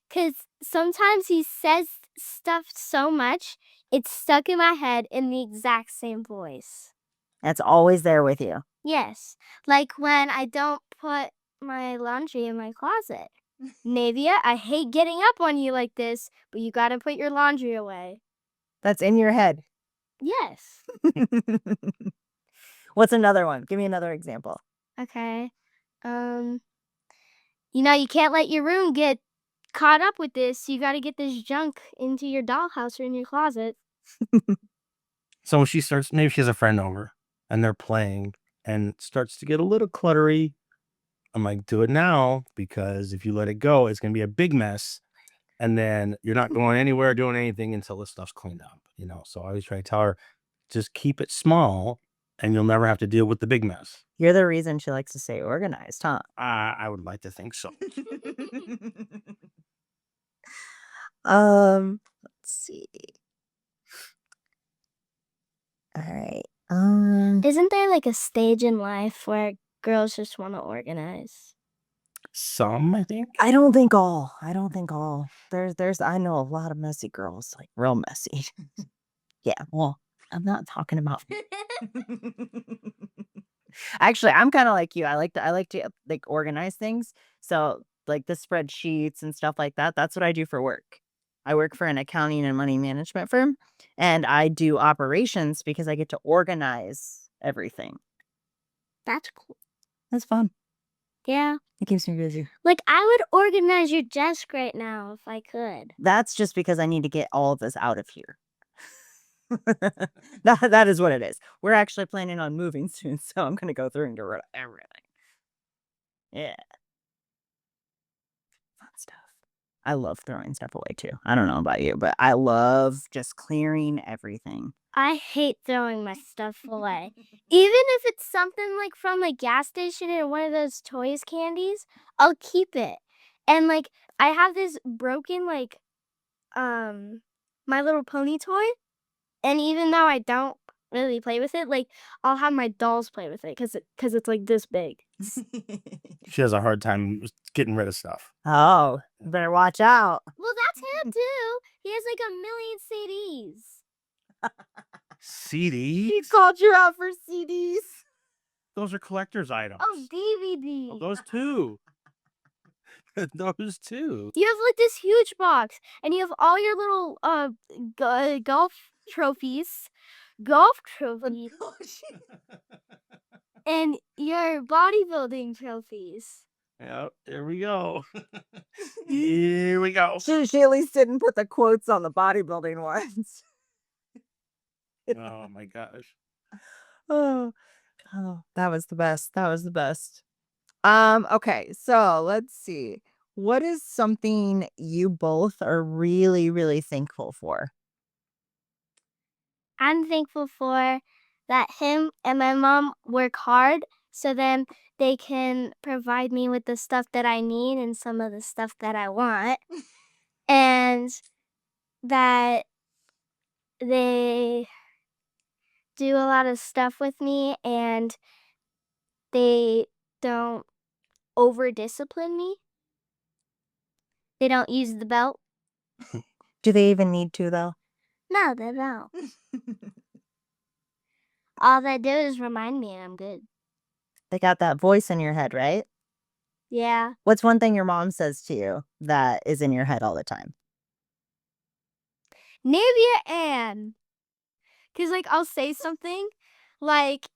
Because sometimes he says stuff so much, it's stuck in my head in the exact same voice. That's always there with you. Yes. Like when I don't put my laundry in my closet. Navia, I hate getting up on you like this, but you gotta put your laundry away. That's in your head. Yes. What's another one? Give me another example. Okay. You can't let your room get caught up with this. You gotta get this junk into your dollhouse or in your closet. So when maybe she has a friend over and they're playing and it starts to get a little cluttery. I'm like, do it now because if you let it go, it's going to be a big mess. And then you're not going anywhere, doing anything until this stuff's cleaned up. So I always try to tell her, just keep it small and you'll never have to deal with the big mess. You're the reason she likes to stay organized, huh? I would like to think so. Let's see. All right. Isn't there like a stage in life where girls just want to organize? Some, I think. I don't think all. I don't think all. I know a lot of messy girls, like real messy. Yeah, well, I'm not talking about. Actually, I'm kind of like you. I like to like organize things. So like the spreadsheets and stuff like that. That's what I do for work. I work for an accounting and money management firm, and I do operations because I get to organize everything. That's cool. That's fun. Yeah. It keeps me busy. Like, I would organize your desk right now if I could. That's just because I need to get all of this out of here. That is what it is. We're actually planning on moving soon, so I'm gonna go through and get rid of everything. Yeah. Fun stuff. I love throwing stuff away too. I don't know about you, but I love just clearing everything. I hate throwing my stuff away. Even if it's something like from a gas station or one of those toys candies, I'll keep it. And like I have this broken like My Little Pony toy, and even though I don't really play with it, like I'll have my dolls play with it cuz it's like this big. She has a hard time getting rid of stuff. Oh, better watch out. Well, that's him too. He has like 1,000,000 CDs. He CDs? called you out for CDs. Those are collector's items. Oh, DVD. Oh, those two. Those two. You have like this huge box, and you have all your little golf trophies, and your bodybuilding trophies. Yep, here we go. Here we go. She at least didn't put the quotes on the bodybuilding ones. Oh my gosh. Oh, that was the best. That was the best. Okay, so let's see. What is something you both are really, really thankful for? I'm thankful for that him and my mom work hard, so then they can provide me with the stuff that I need and some of the stuff that I want, and that they do a lot of stuff with me and they don't over discipline me. They don't use the belt. Do they even need to, though? No, they don't. All they do is remind me I'm good. They got that voice in your head, right? Yeah. What's one thing your mom says to you that is in your head all the time? Navia Ann. Because, like, I'll say something, like,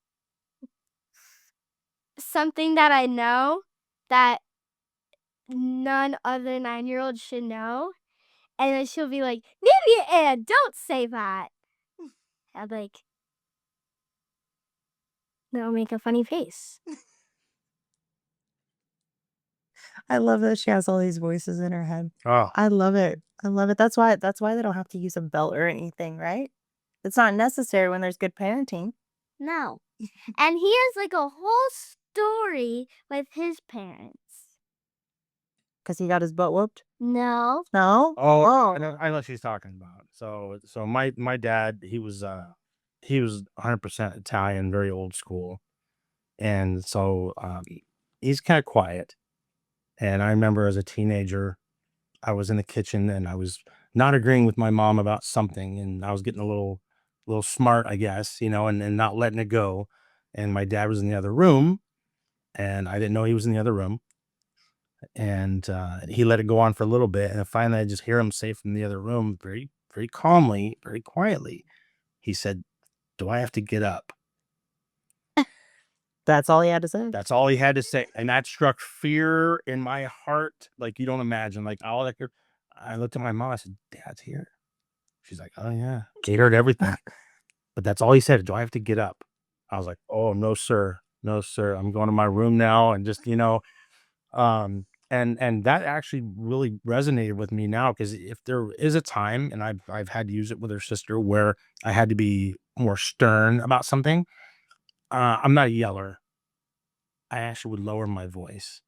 something that I know that none other 9-year-old should know. And then she'll be like, Navia Ann, don't say that. I'm like, then I'll make a funny face. I love that she has all these voices in her head. Oh, I love it. I love it. That's why they don't have to use a belt or anything, right? It's not necessary when there's good parenting. No. And he has like a whole story with his parents. Because he got his butt whooped? No. No? I know what she's talking about. So my dad, he was 100% Italian, very old school, and so he's kind of quiet. And I remember as a teenager, I was in the kitchen and I was not agreeing with my mom about something, and I was getting a little smart, I guess, and not letting it go. And my dad was in the other room, and I didn't know he was in the other room. And he let it go on for a little bit, and finally I just hear him say from the other room, very, very calmly, very quietly, he said, "Do I have to get up?" That's all he had to say? That's all he had to say, and that struck fear in my heart like you don't imagine. Like, I looked at my mom, I said, "Dad's here." She's like, "Oh, yeah." She heard everything. But that's all he said, "Do I have to get up?" I was like, "Oh, no, sir. No, sir. I'm going to my room now," and just, and that actually really resonated with me now, because if there is a time, and I've had to use it with her sister, where I had to be more stern about something, I'm not a yeller. I actually would lower my voice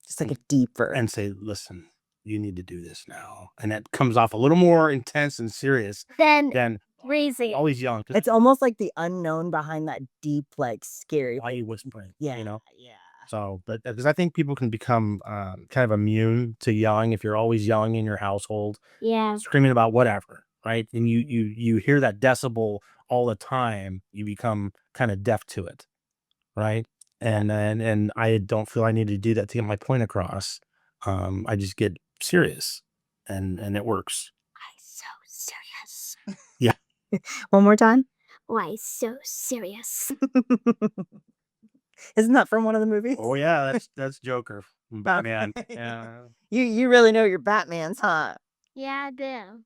Just like a deeper. and say, "Listen, you need to do this now," and that comes off a little more intense and serious Then than raising. always yelling. 'Cause It's almost like the unknown behind that deep, like, scary. why are you whispering? Yeah. You know? Yeah. So, but because I think people can become kind of immune to yelling if you're always yelling in your household, Yeah. screaming about whatever, right? And you hear that decibel all the time, you become kind of deaf to it, right? And I don't feel I need to do that to get my point across. I just get serious, and it works. Why so serious? Yeah. One more time. Why so serious? Isn't that from one of the movies? Oh yeah, that's Joker from Batman. Okay. Yeah. You really know your Batmans, huh? Yeah, I do.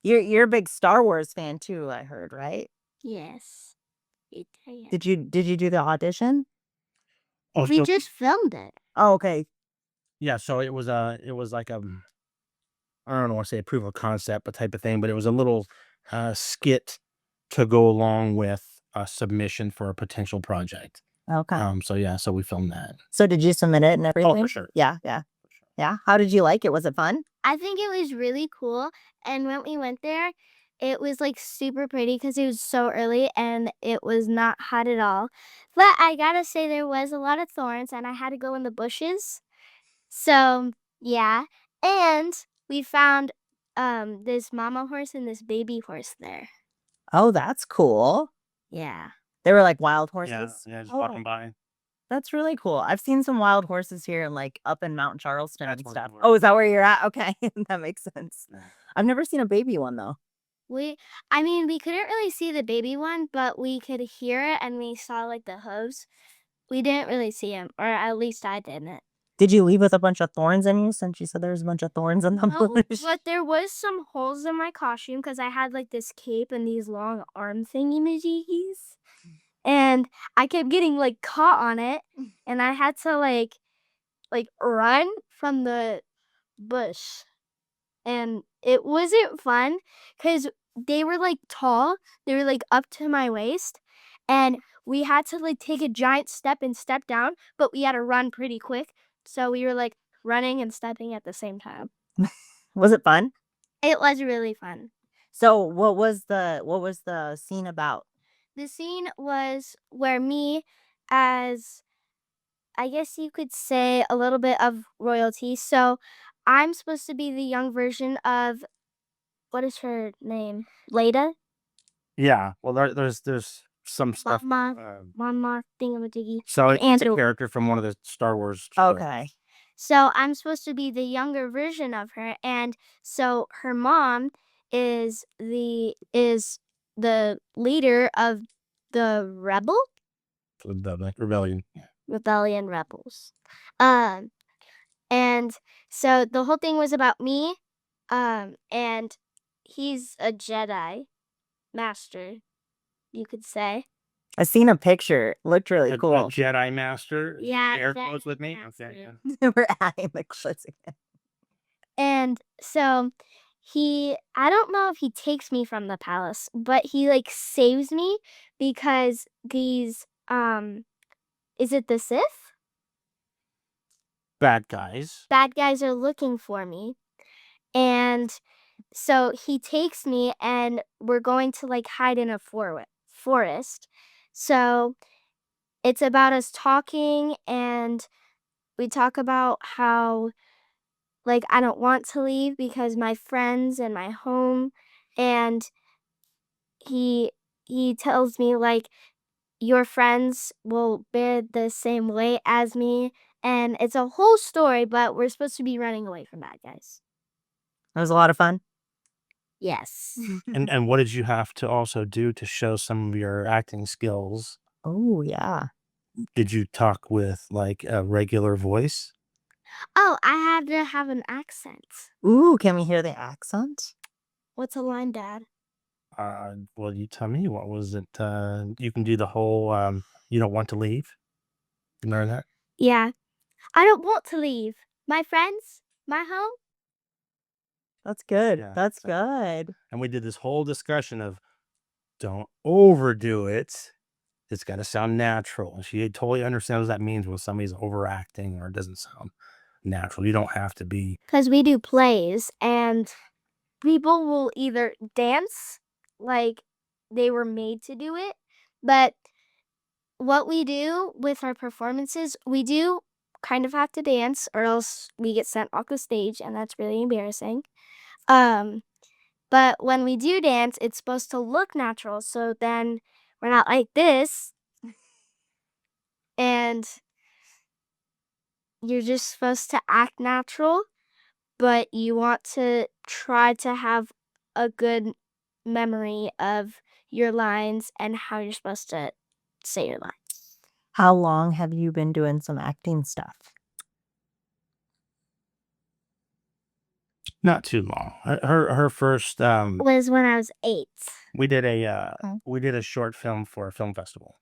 You're a big Star Wars fan too, I heard, right? Yes. It is. Did you do the audition? Oh, We so just filmed it. Oh, okay. yeah, so it was like I don't want to say a proof of concept, but type of thing, but it was a little skit to go along with a submission for a potential project. Okay. So yeah, so we filmed that. So did you submit it and Oh, everything? for sure. Yeah, yeah. Yeah. How did you like it? Was it fun? I think it was really cool. And when we went there, it was like super pretty because it was so early and it was not hot at all. But I gotta say, there was a lot of thorns and I had to go in the bushes. So, yeah. And we found this mama horse and this baby horse there. Oh, that's cool. Yeah. They were like wild Yeah, horses. yeah, just Oh, walking by. that's really cool. I've seen some wild horses here in like up in Mount Charleston That's and where stuff. we were. Oh, is that where you're at? Okay, that makes sense. Yeah. I've never seen a baby one though. We couldn't really see the baby one, but we could hear it and we saw like the hooves. We didn't really see him, or at least I didn't. Did you leave with a bunch of thorns in you since you said there was a bunch of thorns in the No, bush? but there was some holes in my costume because I had like this cape and these long arm thingy majiggies. And I kept getting like caught on it and I had to like run from the bush. And it wasn't fun because they were like tall. They were like up to my waist. And we had to like take a giant step and step down, but we had to run pretty quick. So we were like running and stepping at the same time. Was it fun? It was really fun. So what was the scene about? The scene was where me, as I guess you could say a little bit of royalty. So I'm supposed to be the young version of, what is her name? Leda? Yeah, well, there's some stuff. Mama thingamajiggy. So And it's a Andrew. character from one of the Star Wars stories. Okay. So I'm supposed to be the younger version of her, and so her mom is the leader of the The rebellion. rebellion rebels. Um, and so the whole thing was about me, and he's a Jedi master, you could say. I seen a picture. Looked really A cool. Jedi Master. Yeah, Air Jedi quotes with me. Master. Okay. Yeah. We're adding the clips again. And so I don't know if he takes me from the palace, but he like saves me because these is it the Sith? Bad guys. Bad guys are looking for me. And so he takes me and we're going to like hide in a forest. So it's about us talking and we talk about how like I don't want to leave because my friends and my home, and he tells me like your friends will bear the same way as me, and it's a whole story, but we're supposed to be running away from bad guys. That was a lot of fun. Yes. And what did you have to also do to show some of your acting skills? Oh yeah. Did you talk with like a regular voice? Oh, I had to have an accent. Ooh, can we hear the accent? What's a line, Dad? Well, you tell me, what was it? You can do the whole you don't want to leave. You learn that? Yeah. I don't want to leave. My friends, my home. That's good. Yeah, That's so- good. And we did this whole discussion of don't overdo it. It's got to sound natural. And she totally understands what that means when somebody's overacting or it doesn't sound natural. You don't have to be. Because we do plays and people will either dance like they were made to do it, but what we do with our performances, we do kind of have to dance or else we get sent off the stage and that's really embarrassing. Um, but when we do dance, it's supposed to look natural. So then we're not like this and you're just supposed to act natural, but you want to try to have a good memory of your lines and how you're supposed to say your lines. How long have you been doing some acting stuff? Not too long. Her first Was when I was 8. we did a Okay. we did a short film for a film festival.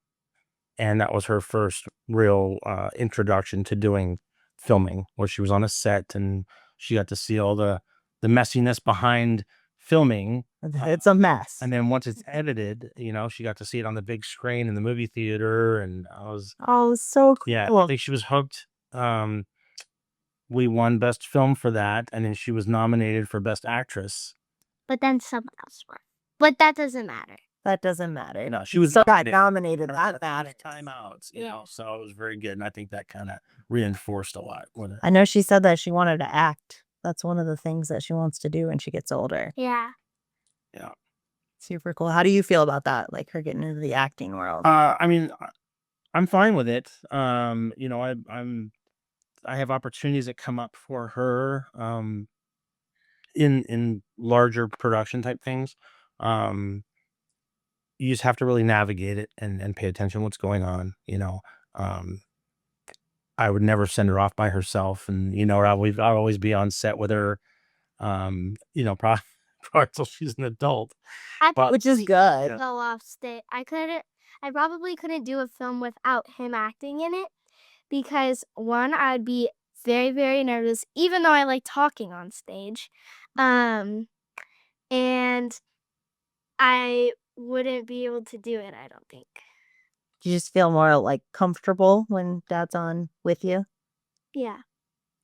And that was her first real introduction to doing filming, where she was on a set and she got to see all the messiness behind filming. It's a mess. And then once it's edited, she got to see it on the big screen in the movie theater, and I was Oh, so yeah, I cool. think she was hooked. We won best film for that, and then she was nominated for best actress. But then someone else won. But that doesn't matter. That doesn't matter. No, she was So got nominated nominated. for That a matters. timeouts, so it was very good, and I think that kind of reinforced a lot with it. I know she said that she wanted to act. That's one of the things that she wants to do when she gets older. Yeah. Yeah. Super cool. How do you feel about that? Like her getting into the acting world? I mean, I'm fine with it. I have opportunities that come up for her in larger production type things. Um, you just have to really navigate it and pay attention to what's going on. Um, I would never send her off by herself, and I'll always be on set with her. Probably until she's an adult. But Which is good. Yeah. Go off stage. I probably couldn't do a film without him acting in it because one, I'd be very, very nervous, even though I like talking on stage. And I wouldn't be able to do it, I don't think. You just feel more like comfortable when dad's on with you. Yeah.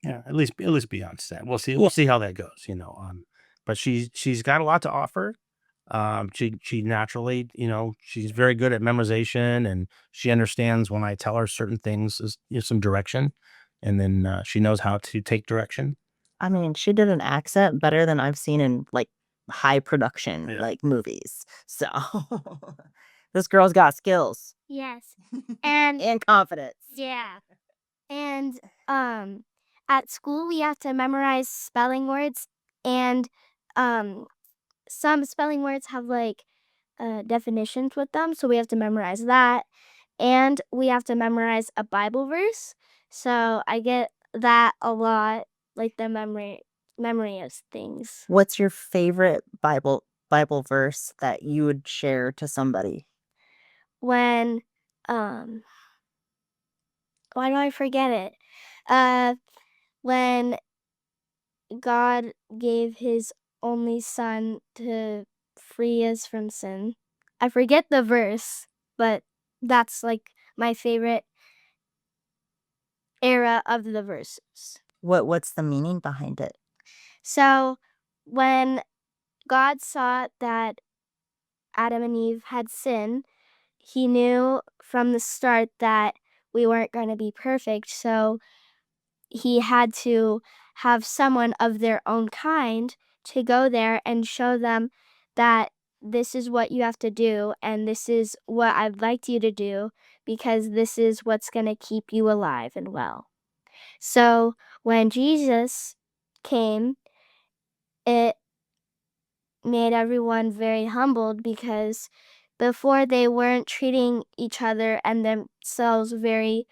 Yeah, at least be on set. We'll see how that goes. But she's got a lot to offer. She naturally, she's very good at memorization, and she understands when I tell her certain things is some direction, and then she knows how to take direction. I mean, she did an accent better than I've seen in like high production Yeah. like movies. So this girl's got skills Yes. And and confidence. yeah. And at school we have to memorize spelling words and um some spelling words have like definitions with them, so we have to memorize that. And we have to memorize a Bible verse. So I get that a lot, like the memory of things. What's your favorite Bible verse that you would share to somebody? When um why do I forget it? Uh when God gave his only son to free us from sin. I forget the verse, but that's like my favorite era of the verses. What's the meaning behind it? So when God saw that Adam and Eve had sinned, he knew from the start that we weren't going to be perfect. So he had to have someone of their own kind to go there and show them that this is what you have to do and this is what I'd like you to do because this is what's going to keep you alive and well. So when Jesus came, it made everyone very humbled because before they weren't treating each other and themselves very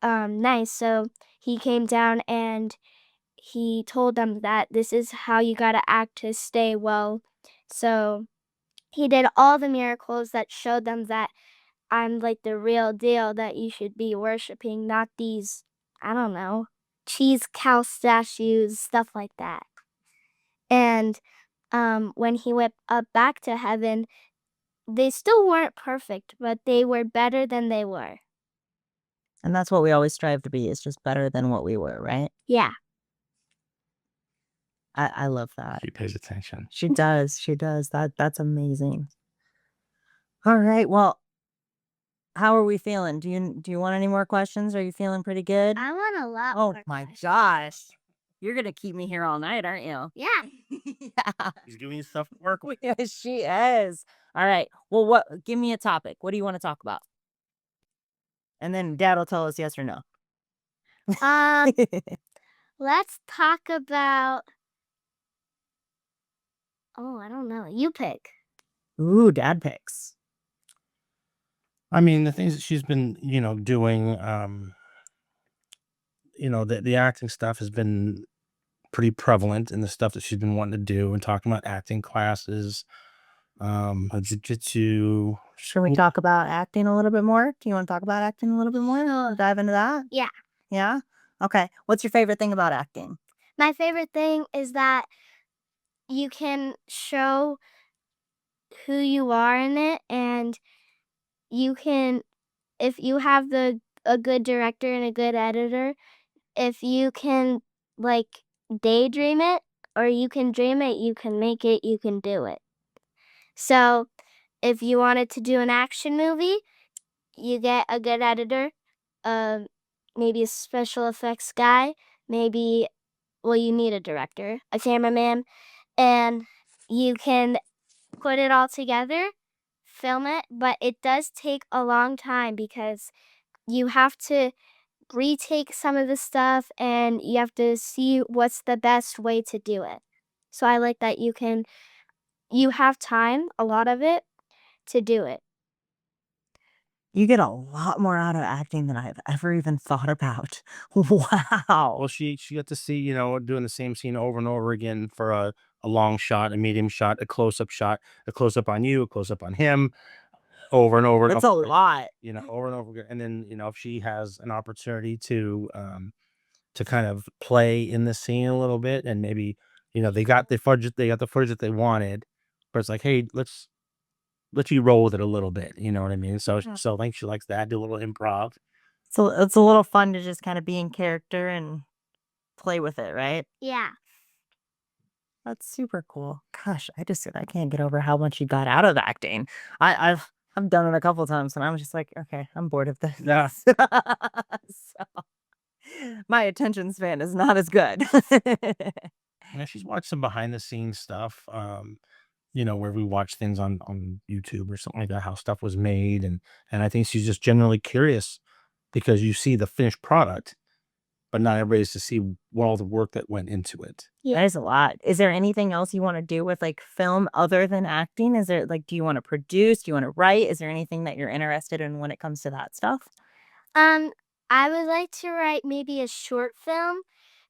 nice. So he came down and he told them that this is how you got to act to stay well. So he did all the miracles that showed them that I'm like the real deal that you should be worshiping, not these, I don't know, cheese cow statues, stuff like that. And when he went up back to heaven, they still weren't perfect, but they were better than they were. And that's what we always strive to be, is just better than what we were, right? Yeah. I love that. She pays attention. She does. She does. That's amazing. All right. Well, How are we feeling? Do you want any more questions? Are you feeling pretty good? I want a lot Oh more my questions. gosh. You're gonna keep me here all night, aren't you? Yeah. Yeah. He's giving you stuff to work with. Yes, she is. All right. Well, what give me a topic. What do you want to talk about? And then dad will tell us yes or no. Um, let's talk about. Oh, I don't know. You pick. Ooh, dad picks. I mean, the things that she's been, doing, the acting stuff has been pretty prevalent in the stuff that she's been wanting to do and talking about acting classes, jujitsu. Should we talk about acting a little bit more? Do you want to talk about acting a little bit more? Dive into that? Yeah. Yeah? Okay. What's your favorite thing about acting? My favorite thing is that you can show who you are in it, and you can, if you have a good director and a good editor, if you can like daydream it or you can dream it, you can make it, you can do it. So if you wanted to do an action movie, you get a good editor, um, maybe a special effects guy, maybe, well, you need a director, a cameraman, and you can put it all together, film it, but it does take a long time because you have to retake some of the stuff and you have to see what's the best way to do it. So I like that you have time, a lot of it, to do it. You get a lot more out of acting than I've ever even thought about. Wow. Well, she got to see, doing the same scene over and over again for a long shot, a medium shot, shot, a close up on you, a close up on him, over and over and That's a over, lot. over and over again. And then, if she has an opportunity to kind of play in the scene a little bit, and maybe, they got the footage that they wanted, but it's like, hey, let's let you roll with it a little bit. You know what I mean? So, Yeah. so I think she likes that, do a little improv. So it's a little fun to just kind of be in character and play with it, right? Yeah. That's super cool. Gosh, I can't get over how much you got out of acting. I've done it a couple times and I'm just like, okay, I'm bored of this. Yeah. So, my attention span is not as good. Yeah, she's watched some behind the scenes stuff, where we watch things on YouTube or something like that, how stuff was made, and I think she's just generally curious because you see the finished product, but not everybody's to see all the work that went into it. That is a lot. Is there anything else you wanna do with, like, film other than acting? Is there like, do you wanna produce? Do you wanna write? Is there anything that you're interested in when it comes to that stuff? Um, I would like to write maybe a short film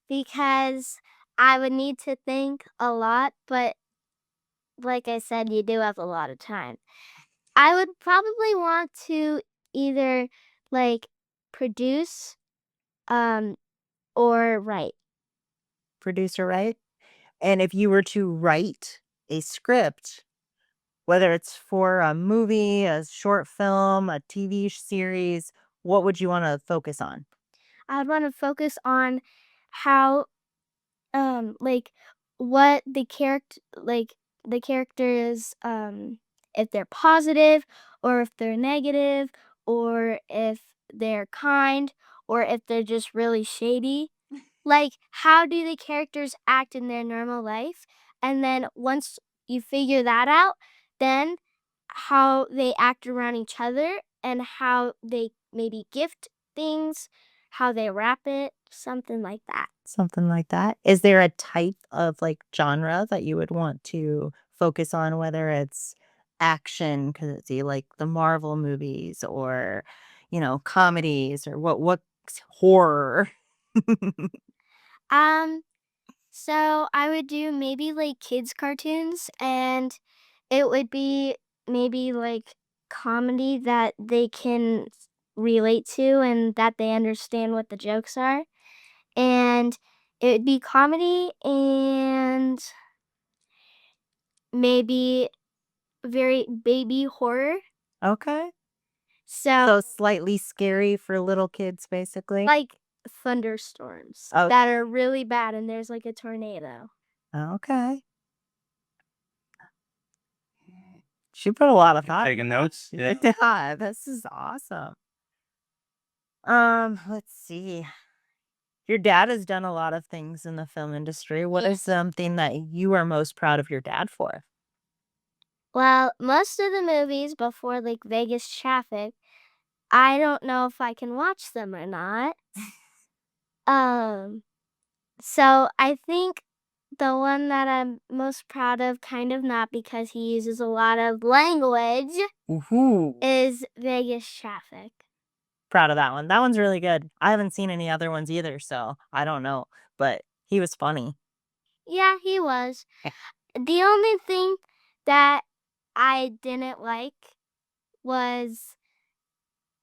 because I would need to think a lot, but like I said, you do have a lot of time. I would probably want to either like produce um or write. Produce or write? And if you were to write a script, whether it's for a movie, a short film, a TV series, what would you wanna focus on? I would want to focus on how like what the characters if they're positive or if they're negative or if they're kind or if they're just really shady. Like, how do the characters act in their normal life? And then once you figure that out, then how they act around each other and how they maybe gift things, how they wrap it, something like that. Something like that? Is there a type of, like, genre that you would want to focus on, whether it's action, 'cause you like the Marvel movies or, comedies or what's horror? Um, so I would do maybe like kids cartoons and it would be maybe like comedy that they can relate to and that they understand what the jokes are. And it would be comedy and maybe very baby horror. Okay. So So slightly scary for little kids, basically? like thunderstorms Oh, that are really bad and there's like a tornado. okay. She put a lot of thought. Taking notes. Yeah. Yeah, this is awesome. Let's see. Your dad has done a lot of things in the film industry. What is something that you are most proud of your dad for? Well, most of the movies before like Vegas Traffic, I don't know if I can watch them or not. Um, so I think the one that I'm most proud of, kind of not because he uses a lot of language, Woohoo. is Vegas Traffic. Proud of that one. That one's really good. I haven't seen any other ones either, so I don't know. But he was funny. Yeah, he was. The only thing that I didn't like was,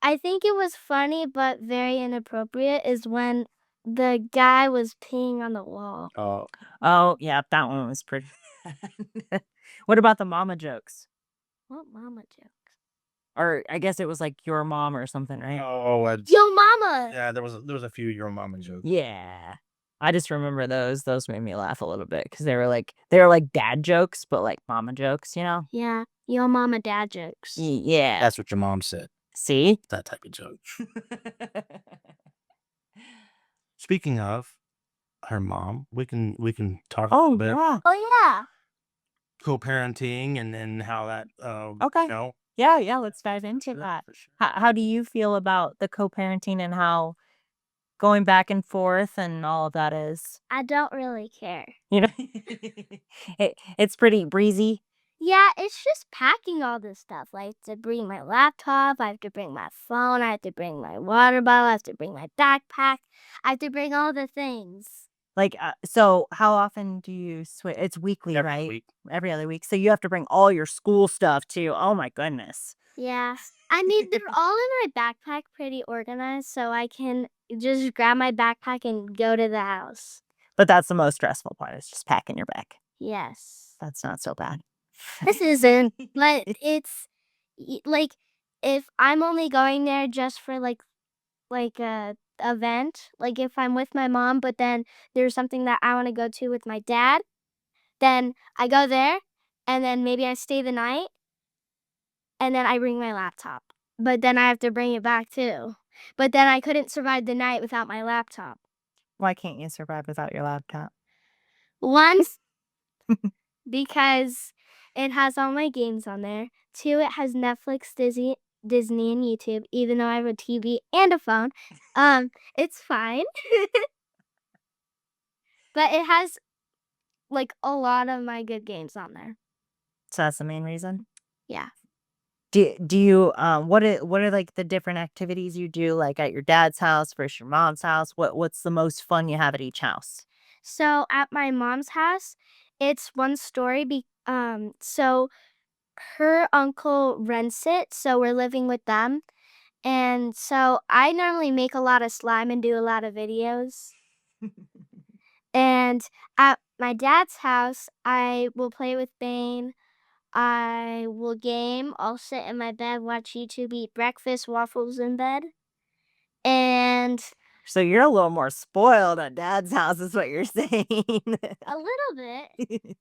I think it was funny but very inappropriate, is when the guy was peeing on the wall. Oh. Oh, yeah, that one was pretty bad. What about the mama jokes? What mama jokes? Or I guess it was like your mom or something, right? Oh, Yo mama! yeah. There was a few your mama jokes. Yeah. I just remember those. Those made me laugh a little bit because they were like dad jokes, but like mama jokes, you know? Yeah, yo mama dad jokes. Yeah. That's what your mom said. See? That type of joke. Speaking of her mom, we can talk a Oh, little bit yeah. Oh yeah. co-parenting and then how that Okay. you know. Yeah, let's dive into For that. sure. How do you feel about the co-parenting and how going back and forth and all of that is? I don't really care. You know? It's pretty breezy. Yeah, it's just packing all this stuff. I have to bring my laptop, I have to bring my phone, I have to bring my water bottle, I have to bring my backpack, I have to bring all the things. Like, so how often do you switch? It's weekly, Every right? week. Every other week. So you have to bring all your school stuff too. Oh my goodness. Yeah. I mean, they're all in my backpack pretty organized, so I can just grab my backpack and go to the house. But that's the most stressful part is just packing your bag. Yes. That's not so bad. This isn't, but it's like if I'm only going there just for like a event, like if I'm with my mom, but then there's something that I want to go to with my dad, then I go there and then maybe I stay the night and then I bring my laptop. But then I have to bring it back too. But then I couldn't survive the night without my laptop. Why can't you survive without your laptop? Once, because it has all my games on there. Two, it has Netflix, Disney, and YouTube. Even though I have a TV and a phone, it's fine. But it has like a lot of my good games on there. So that's the main reason. Yeah. Do you what are like the different activities you do like at your dad's house versus your mom's house? What's the most fun you have at each house? So at my mom's house, it's one story. So her uncle rents it, so we're living with them. And so I normally make a lot of slime and do a lot of videos. And at my dad's house, I will play with Bane. I will game. I'll sit in my bed, watch YouTube, eat breakfast, waffles in bed. And So you're a little more spoiled at dad's house is what you're saying. a little bit.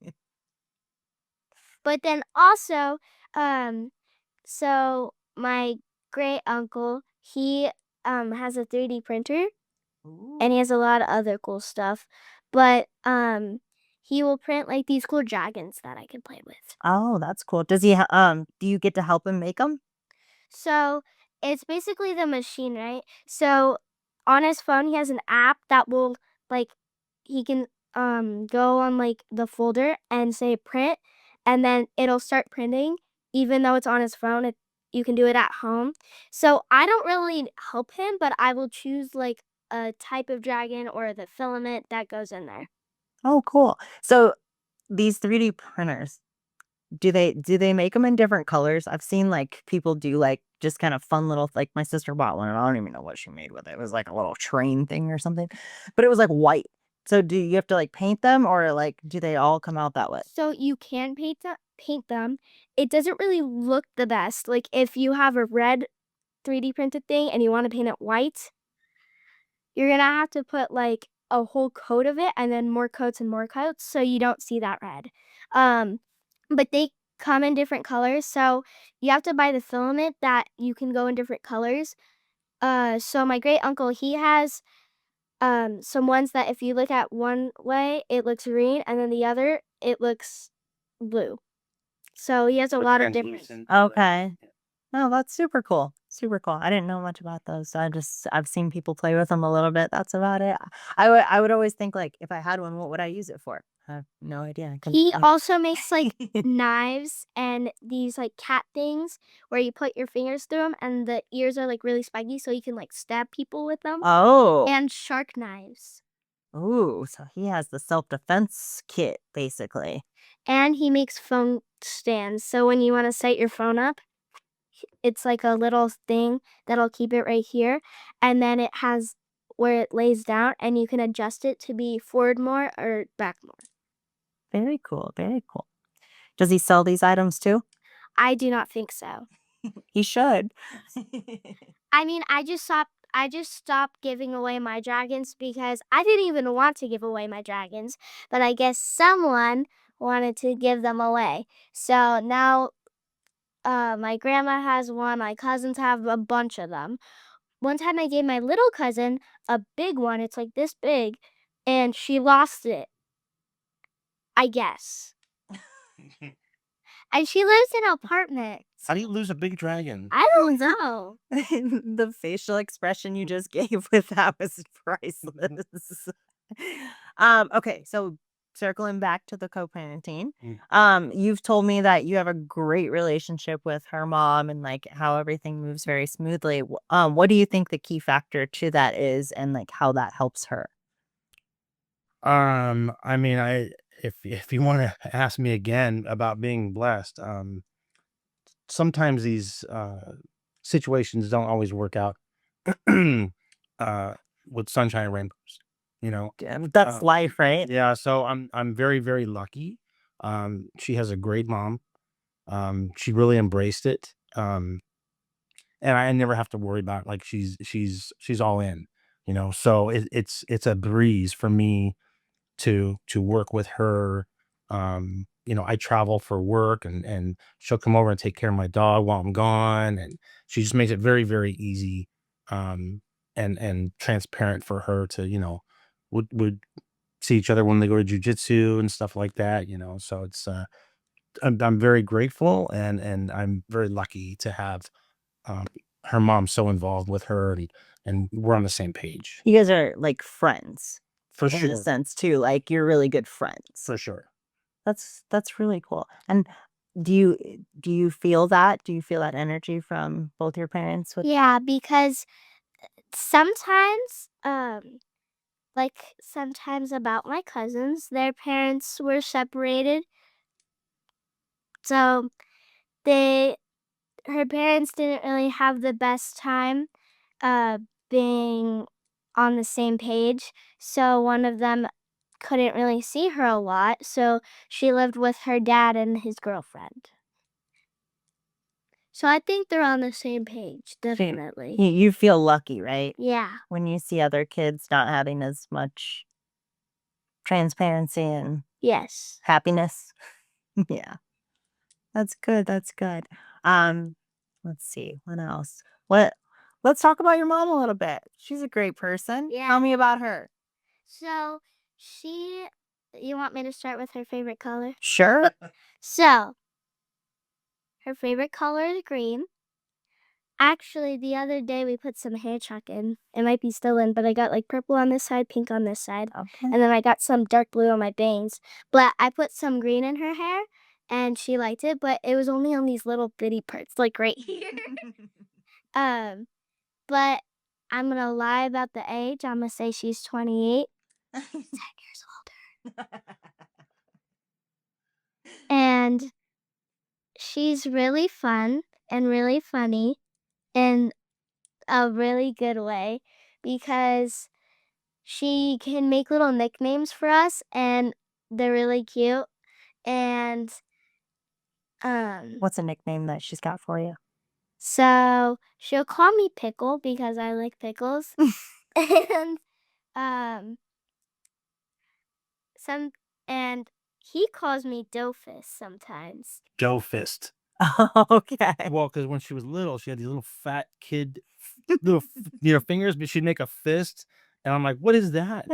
But then also, so my great uncle, he has a 3D printer and he has a lot of other cool stuff. But he will print like these cool dragons that I can play with. Oh, that's cool. Does he do you get to help him make them? So it's basically the machine, right? So on his phone, he has an app that will like he can go on like the folder and say print, and then it'll start printing. Even though it's on his phone, you can do it at home. So I don't really help him, but I will choose like a type of dragon or the filament that goes in there. Oh, cool. So these 3D printers, do they make them in different colors? I've seen like people do like just kind of fun little like my sister bought one and I don't even know what she made with it. It was like a little train thing or something. But it was like white. So do you have to like paint them or like do they all come out that way? So you can paint them. It doesn't really look the best. Like if you have a red 3D printed thing and you want to paint it white, you're gonna have to put like a whole coat of it and then more coats and more coats so you don't see that red. But they come in different colors. So you have to buy the filament that you can go in different colors. So my great uncle, he has some ones that if you look at one way, it looks green, and then the other, it looks blue. So he has a lot of different. Okay. No, that's super cool. Super cool. I didn't know much about those. I've seen people play with them a little bit. That's about it. I would always think like if I had one, what would I use it for? I have no idea. I couldn't He think. also makes like knives and these like cat things where you put your fingers through them and the ears are like really spiky so you can like stab people with them. Oh. And shark knives. Ooh, so he has the self-defense kit, basically. And he makes phone stands. So when you want to set your phone up, it's like a little thing that'll keep it right here. And then it has where it lays down and you can adjust it to be forward more or back more. Very cool. Very cool. Does he sell these items too? I do not think so. He should. I mean, I just stopped giving away my dragons because I didn't even want to give away my dragons, but I guess someone wanted to give them away. So now my grandma has one, my cousins have a bunch of them. One time I gave my little cousin a big one, it's like this big, and she lost it, I guess. And she lives in an apartment. How do you lose a big dragon? I don't know. The facial expression you just gave with that was priceless. Okay, so circling back to the co-parenting, you've told me that you have a great relationship with her mom and like how everything moves very smoothly. What do you think the key factor to that is, and like how that helps her? I mean, if you want to ask me again about being blessed, sometimes these situations don't always work out uh with sunshine and rainbows, you know. That's life, right? Yeah, so I'm very, very lucky. She has a great mom. She really embraced it. And I never have to worry about like she's all in, you know. So it's a breeze for me to work with her. You know, I travel for work and she'll come over and take care of my dog while I'm gone. And she just makes it very, very easy and transparent for her to, you know, would see each other when they go to jujitsu and stuff like that, you know. So it's I'm very grateful and I'm very lucky to have um her mom so involved with her and we're on the same page. You guys are like friends For in a sure. sense too. Like you're really good friends. For sure. That's really cool. And do you feel that? Do you feel that energy from both your parents with Yeah, because sometimes, sometimes about my cousins, their parents were separated. So they, her parents didn't really have the best time, uh, being on the same page. So one of them couldn't really see her a lot. So she lived with her dad and his girlfriend. So I think they're on the same page, definitely. you feel lucky, right? Yeah. When you see other kids not having as much transparency and Yes. happiness. Yeah. That's good. That's good. Um, let's see. What else? Let's talk about your mom a little bit. She's a great person. Yeah. Tell me about her. So you want me to start with her favorite color? Sure. So her favorite color is green. Actually, the other day we put some hair chalk in. It might be still in, but I got like purple on this side, pink on this side. Okay. And then I got some dark blue on my bangs. But I put some green in her hair and she liked it, but it was only on these little bitty parts, like right here. But I'm gonna lie about the age. I'm gonna say she's 28. 10 years older. And she's really fun and really funny in a really good way because she can make little nicknames for us and they're really cute. And What's a nickname that she's got for you? so she'll call me Pickle because I like pickles. And um some and He calls me Doofus sometimes. Dough fist. Okay. Well, because when she was little, she had these little fat kid fingers, but she'd make a fist, and I'm like, "What is that?"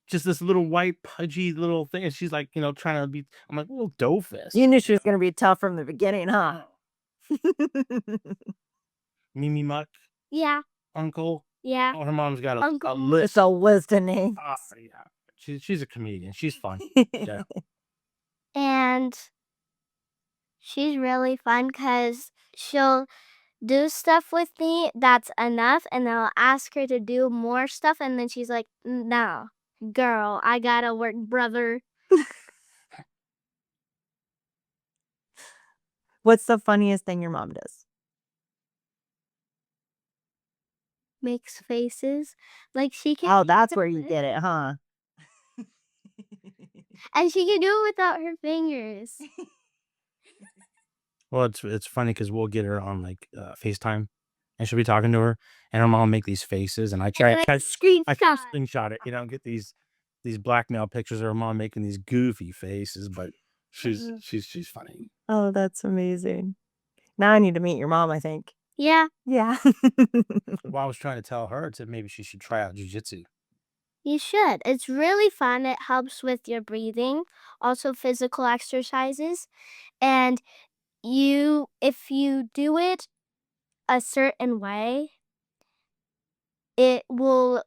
Just this little white pudgy little thing, and she's like, trying to be. I'm like, "Little dough fist." You knew she was gonna be tough from the beginning, huh? Mimi Muck, Yeah, Uncle. yeah. Oh, her mom's got a Uncle. It's list. a list of names. Yeah. She's a comedian. She's fun. Yeah. And she's really fun because she'll do stuff with me that's enough, and then I'll ask her to do more stuff, and then she's like, no, girl, I gotta work, brother. What's the funniest thing your mom does? Makes faces. Like she can. Oh, that's where you get it, huh? And she can do it without her fingers. Well, it's funny because we'll get her on like FaceTime, and she'll be talking to her, and her mom will make these faces, and I try And to I screenshot. screenshot it, get these blackmail pictures of her mom making these goofy faces, but she's funny. Oh, that's amazing. Now I need to meet your mom, I think. Yeah, Yeah. Well, I was trying to tell her to maybe she should try out jujitsu. you should. It's really fun. It helps with your breathing, also physical exercises. And if you do it a certain way, it will,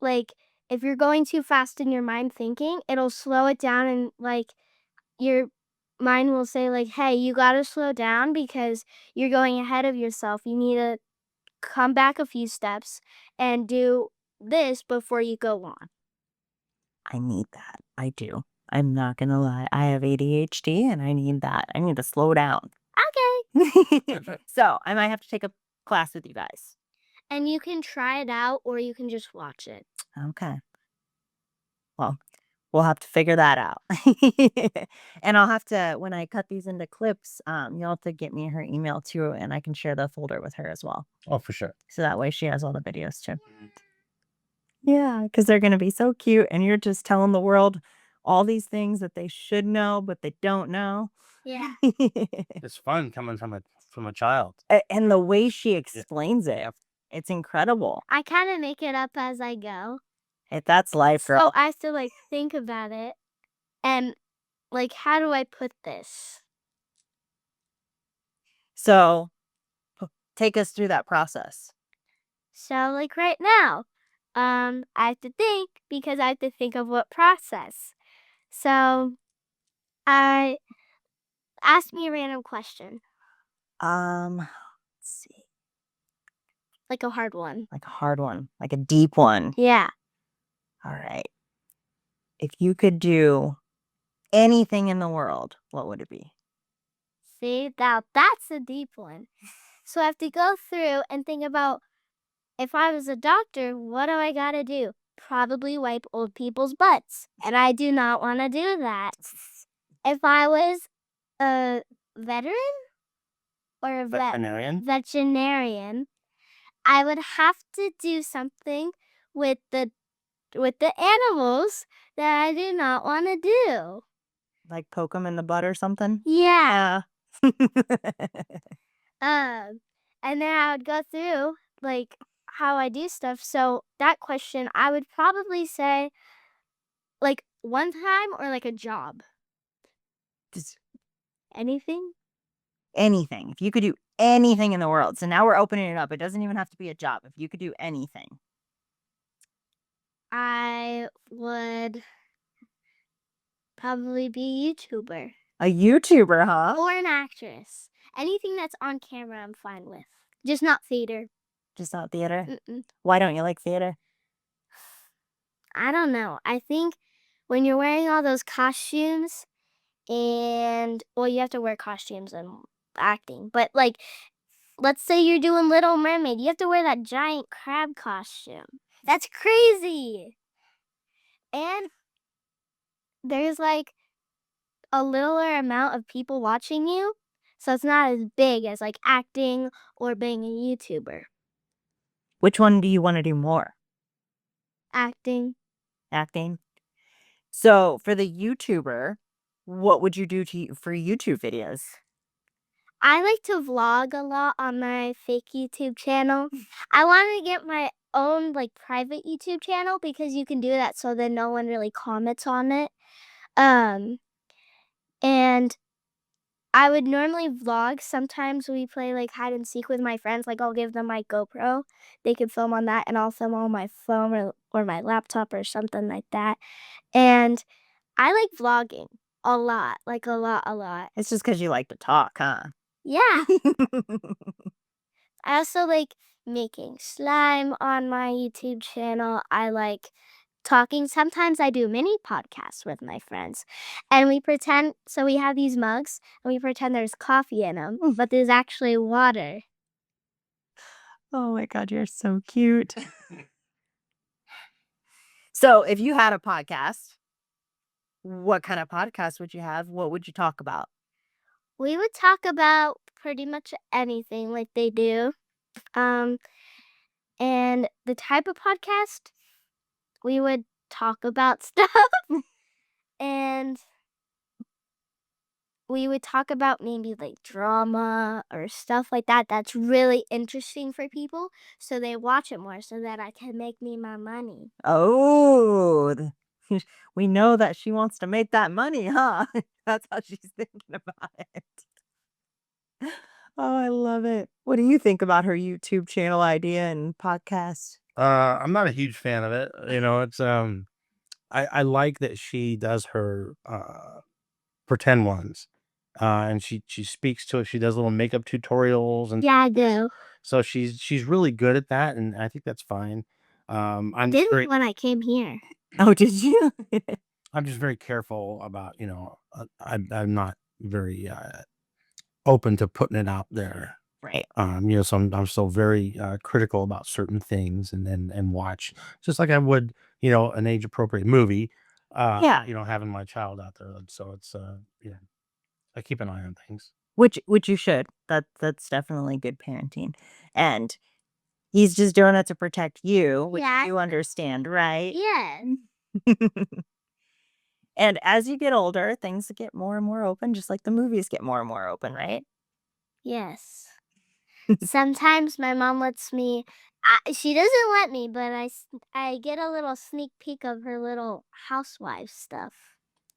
like, if you're going too fast in your mind thinking, it'll slow it down, and like your mind will say like, hey, you got to slow down because you're going ahead of yourself. You need to come back a few steps and do this before you go on. I need that. I do. I'm not gonna lie. I have ADHD and I need that. I need to slow down. Okay. So I might have to take a class with you guys. And you can try it out or you can just watch it. Okay. Well, we'll have to figure that out. And I'll have to, when I cut these into clips, you'll have to get me her email too, and I can share the folder with her as well. Oh, for sure. So that way she has all the videos too. Yeah, because they're gonna be so cute, and you're just telling the world all these things that they should know, but they don't know. Yeah. It's fun coming from a child. And the way she explains it, it's incredible. I kind of make it up as I go. That's life, girl. So I have to like think about it and like, how do I put this? So take us through that process. So like right now, I have to think because I have to think of what process. So I ask me a random question, Let's see. like a hard one. Like a hard one, like a deep one. Yeah. All right. If you could do anything in the world, what would it be? See, now that's a deep one. So I have to go through and think about, if I was a doctor, what do I gotta do? Probably wipe old people's butts. And I do not want to do that. If I was a veteran or a veterinarian, I would have to do something with the animals that I do not want to do. Like poke them in the butt or something? Yeah. Yeah. And then I would go through like how I do stuff. So that question, I would probably say like one time or like a job. Just Anything? anything. If you could do anything in the world. So now we're opening it up. It doesn't even have to be a job. If you could do anything. I would probably be a YouTuber. A YouTuber, huh? Or an actress. Anything that's on camera, I'm fine with. Just not theater. Just not theater? Mm-mm. Why don't you like theater? I don't know. I think when you're wearing all those costumes and, well, you have to wear costumes and acting. But like, let's say you're doing Little Mermaid. You have to wear that giant crab costume. That's crazy. And there's like a littler amount of people watching you. So it's not as big as like acting or being a YouTuber. Which one do you want to do more? Acting. Acting? So for the YouTuber, what would you do for YouTube videos? I like to vlog a lot on my fake YouTube channel. I want to get my own like private YouTube channel because you can do that so that no one really comments on it. Um and I would normally vlog. Sometimes we play like hide and seek with my friends. Like I'll give them my GoPro. They can film on that and I'll film on my phone or my laptop or something like that. And I like vlogging a lot, like a lot, a lot. It's just because you like to talk, huh? Yeah. I also like making slime on my YouTube channel. I like talking. Sometimes I do mini podcasts with my friends. And we pretend, so we have these mugs and we pretend there's coffee in them, but there's actually water. Oh my God, you're so cute. So if you had a podcast, what kind of podcast would you have? What would you talk about? We would talk about pretty much anything like they do. Um, and the type of podcast, we would talk about stuff and we would talk about maybe like drama or stuff like that that's really interesting for people so they watch it more so that I can make me my money. Oh, we know that she wants to make that money, huh? That's how she's thinking about it. Oh, I love it. What do you think about her YouTube channel idea and podcast? I'm not a huge fan of it. It's I like that she does her pretend ones. And she speaks to it. She does little makeup tutorials and Yeah, I do. so she's really good at that, and I think that's fine. I I'm did it very when I came here. Oh, did you? I'm just very careful about, I'm not very open to putting it out there. Right. So I'm still very critical about certain things and watch just like I would, an age appropriate movie, Yeah. having my child out there. So it's yeah, I keep an eye on things. Which you should. That's definitely good parenting. And he's just doing it to protect you, which Yeah. you understand, right? Yes. And as you get older, things get more and more open, just like the movies get more and more open, right? Yes. Sometimes my mom lets me, she doesn't let me, but I get a little sneak peek of her little housewife stuff.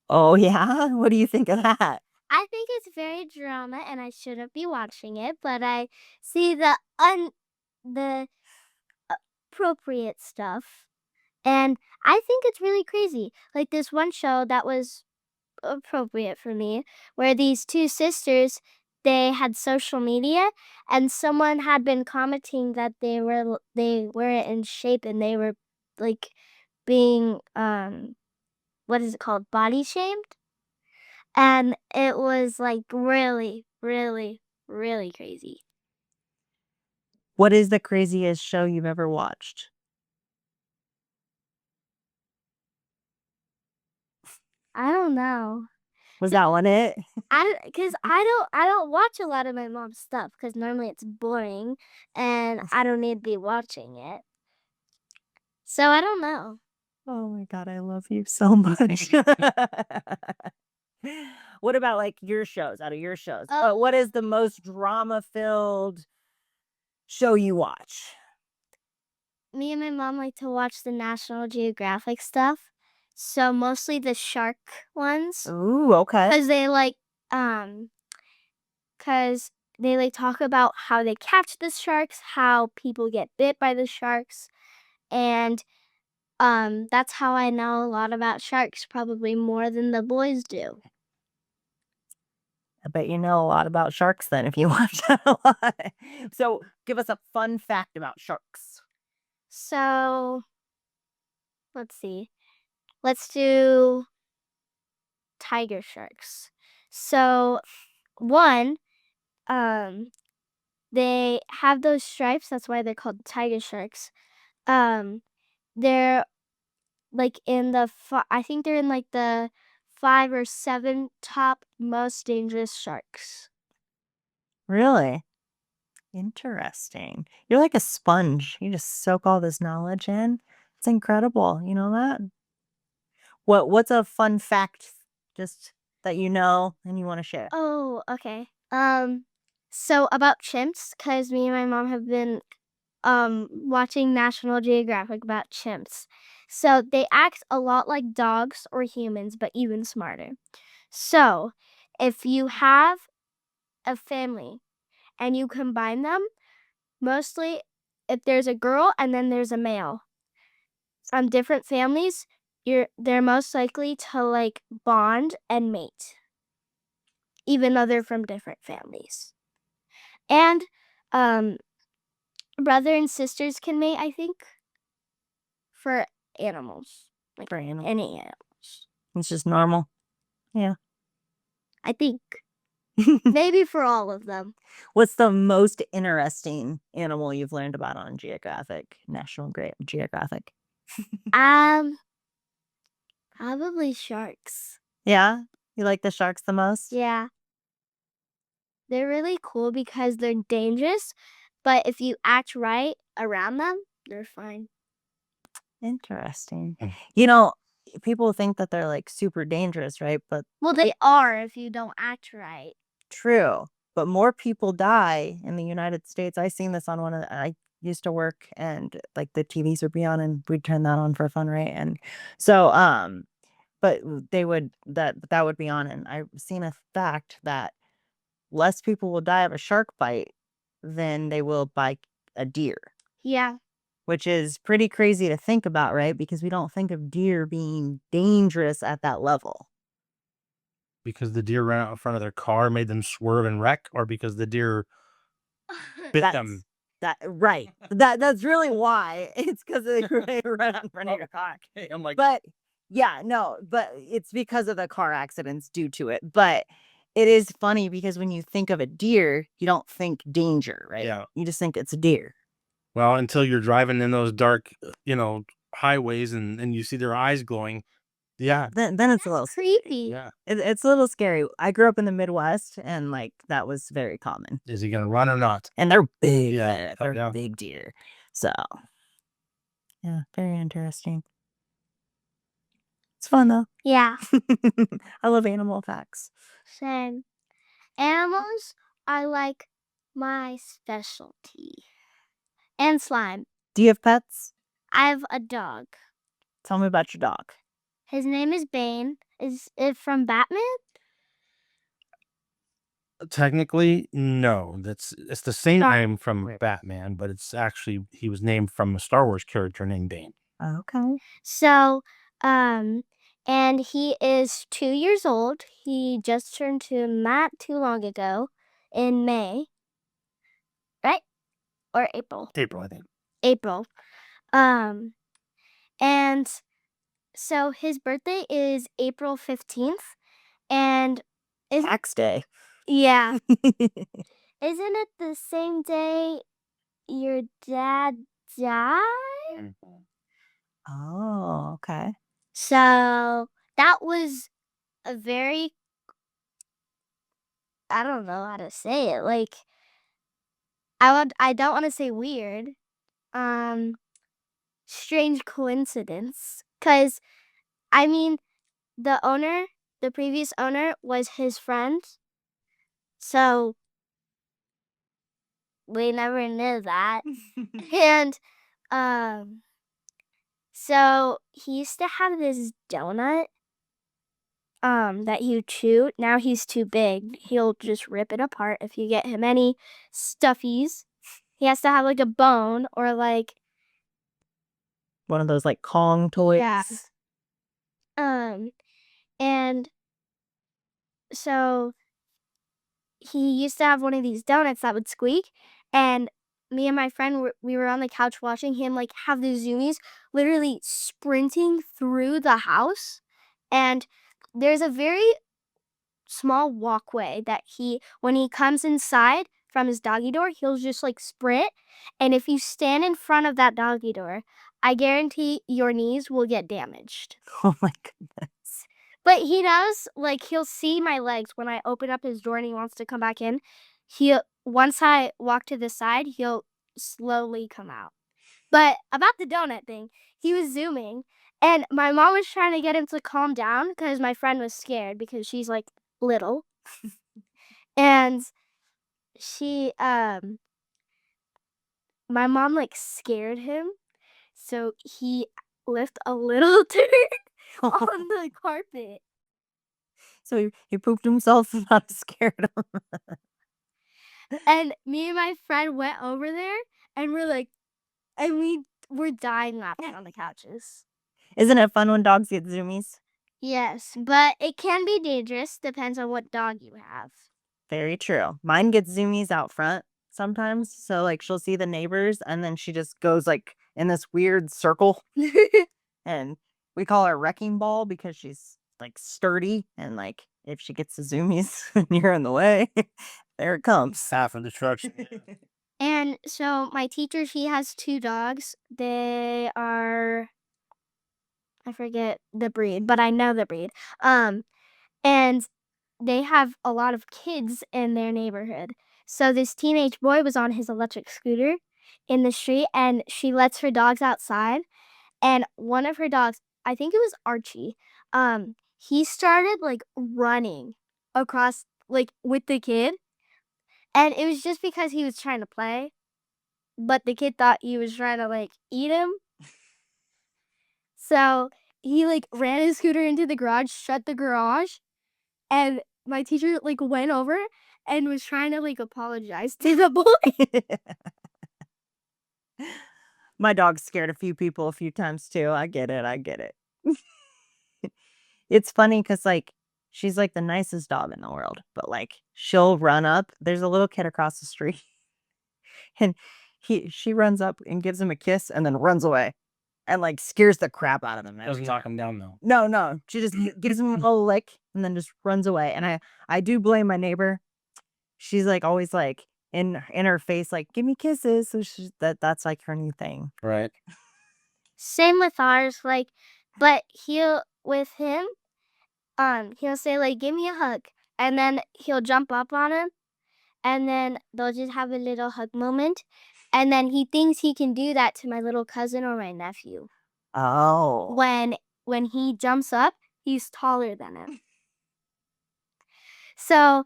Oh, yeah? What do you think of that? I think it's very drama and I shouldn't be watching it, but I see the appropriate stuff. And I think it's really crazy. Like this one show that was appropriate for me where these two sisters, they had social media and someone had been commenting that they weren't in shape and they were like being what is it called, body shamed, and it was like really really really crazy. What is the craziest show you've ever watched? I don't know. Was that one it? Cause I don't watch a lot of my mom's stuff because normally it's boring and I don't need to be watching it. So I don't know. Oh my God, I love you so much. What about like your shows, out of your shows? What is the most drama-filled show you watch? Me and my mom like to watch the National Geographic stuff. So mostly the shark ones. Ooh, okay. Cause they like um cause they like talk about how they catch the sharks, how people get bit by the sharks, and that's how I know a lot about sharks, probably more than the boys do. I bet you know a lot about sharks then if you watch that a lot. So give us a fun fact about sharks. So let's see. Let's do tiger sharks. So one, um, they have those stripes, that's why they're called tiger sharks. Um, they're like in the I think they're in like the 5 or 7 top most dangerous sharks. Really? Interesting. You're like a sponge. You just soak all this knowledge in. It's incredible. You know that? What's a fun fact just that you know and you want to share? Oh, okay. So about chimps, because me and my mom have been watching National Geographic about chimps. So they act a lot like dogs or humans, but even smarter. So if you have a family and you combine them, mostly if there's a girl and then there's a male from different families, they're most likely to like bond and mate, even though they're from different families. And um, brother and sisters can mate, I think, for animals, like For animals. any animals. It's just normal. Yeah. I think maybe for all of them. What's the most interesting animal you've learned about on Geographic, Geographic? Probably sharks. Yeah? You like the sharks the most? Yeah. They're really cool because they're dangerous, but if you act right around them, they're fine. Interesting. Mm. You know, people think that they're like super dangerous, right? But Well, they are if you don't act right. true. But more people die in the United States. I seen this on I used to work and like the TVs would be on and we'd turn that on for fun, right? And so but they would that would be on and I've seen a fact that less people will die of a shark bite than they will by a deer. Yeah. Which is pretty crazy to think about, right? Because we don't think of deer being dangerous at that level. Because the deer ran out in front of their car, made them swerve and wreck, or because the deer bit them. Right. That's really why. It's because they ran out in front of your car. Okay, I'm like, But yeah, no, but it's because of the car accidents due to it. But it is funny because when you think of a deer, you don't think danger, right? Yeah. You just think it's a deer. well, until you're driving in those dark, highways and you see their eyes glowing. Yeah. Then it's a little creepy. Yeah. it's a little scary. I grew up in the Midwest and like that was very common. Is he gonna run or not? And they're big. Yeah. They're Yeah. big deer. So yeah, very interesting. It's fun though. Yeah. I love animal facts. Same. Animals are like my specialty. And slime. Do you have pets? I have a dog. Tell me about your dog. His name is Bane. Is it from Batman? Technically, no. It's the same Star- name from Batman, but it's actually he was named from a Star Wars character named Bane. Okay. So, and he is 2 years old. He just turned 2 not too long ago in May, right? Or April. April, I think. April. And so his birthday is April 15th. And Tax day. yeah, isn't it the same day your dad died? Oh, okay. So that was a very, I don't know how to say it. Like, I don't want to say weird, strange coincidence. Cause I mean, the previous owner was his friend. So we never knew that. And, so he used to have this donut that he would chew. Now he's too big. He'll just rip it apart if you get him any stuffies. He has to have like a bone or like One of those like Kong toys. yeah. And so he used to have one of these donuts that would squeak, and me and my friend we were on the couch watching him like have the zoomies literally sprinting through the house. And there's a very small walkway that when he comes inside from his doggy door, he'll just like sprint. And if you stand in front of that doggy door, I guarantee your knees will get damaged. Oh my goodness. But he knows, like, he'll see my legs when I open up his door and he wants to come back in. Once I walk to the side, he'll slowly come out. But about the donut thing, he was zooming And my mom was trying to get him to calm down because my friend was scared because she's like little. And she my mom like scared him. So he left a little dirt on the carpet. So he pooped himself and not scared him. And me and my friend went over there and we were dying laughing on the couches. Isn't it fun when dogs get zoomies? Yes, but it can be dangerous. Depends on what dog you have. Very true. Mine gets zoomies out front sometimes. So like she'll see the neighbors and then she just goes like in this weird circle. And we call her wrecking ball because she's like sturdy and like if she gets the zoomies and you're in the way, there it comes. Half of destruction. And so my teacher, she has 2 dogs. They are, I forget the breed, but I know the breed. And they have a lot of kids in their neighborhood. So this teenage boy was on his electric scooter in the street and she lets her dogs outside. And one of her dogs, I think it was Archie, he started like running across like with the kid. And it was just because he was trying to play, but the kid thought he was trying to like eat him. So he like ran his scooter into the garage, shut the garage, and my teacher like went over and was trying to like apologize to the boy. My dog scared a few people a few times too. I get it. I get it. It's funny because like she's like the nicest dog in the world, but like she'll run up. There's a little kid across the street, and she runs up and gives him a kiss and then runs away, and like scares the crap out of him. Doesn't knock him down though. No. She just gives him a little lick and then just runs away. And I do blame my neighbor. She's like always like in her face, like give me kisses. So that's like her new thing. Right. Same with ours, like, but with him, he'll say like, "Give me a hug," and then he'll jump up on him, and then they'll just have a little hug moment, and then he thinks he can do that to my little cousin or my nephew. Oh. When he jumps up, he's taller than him. So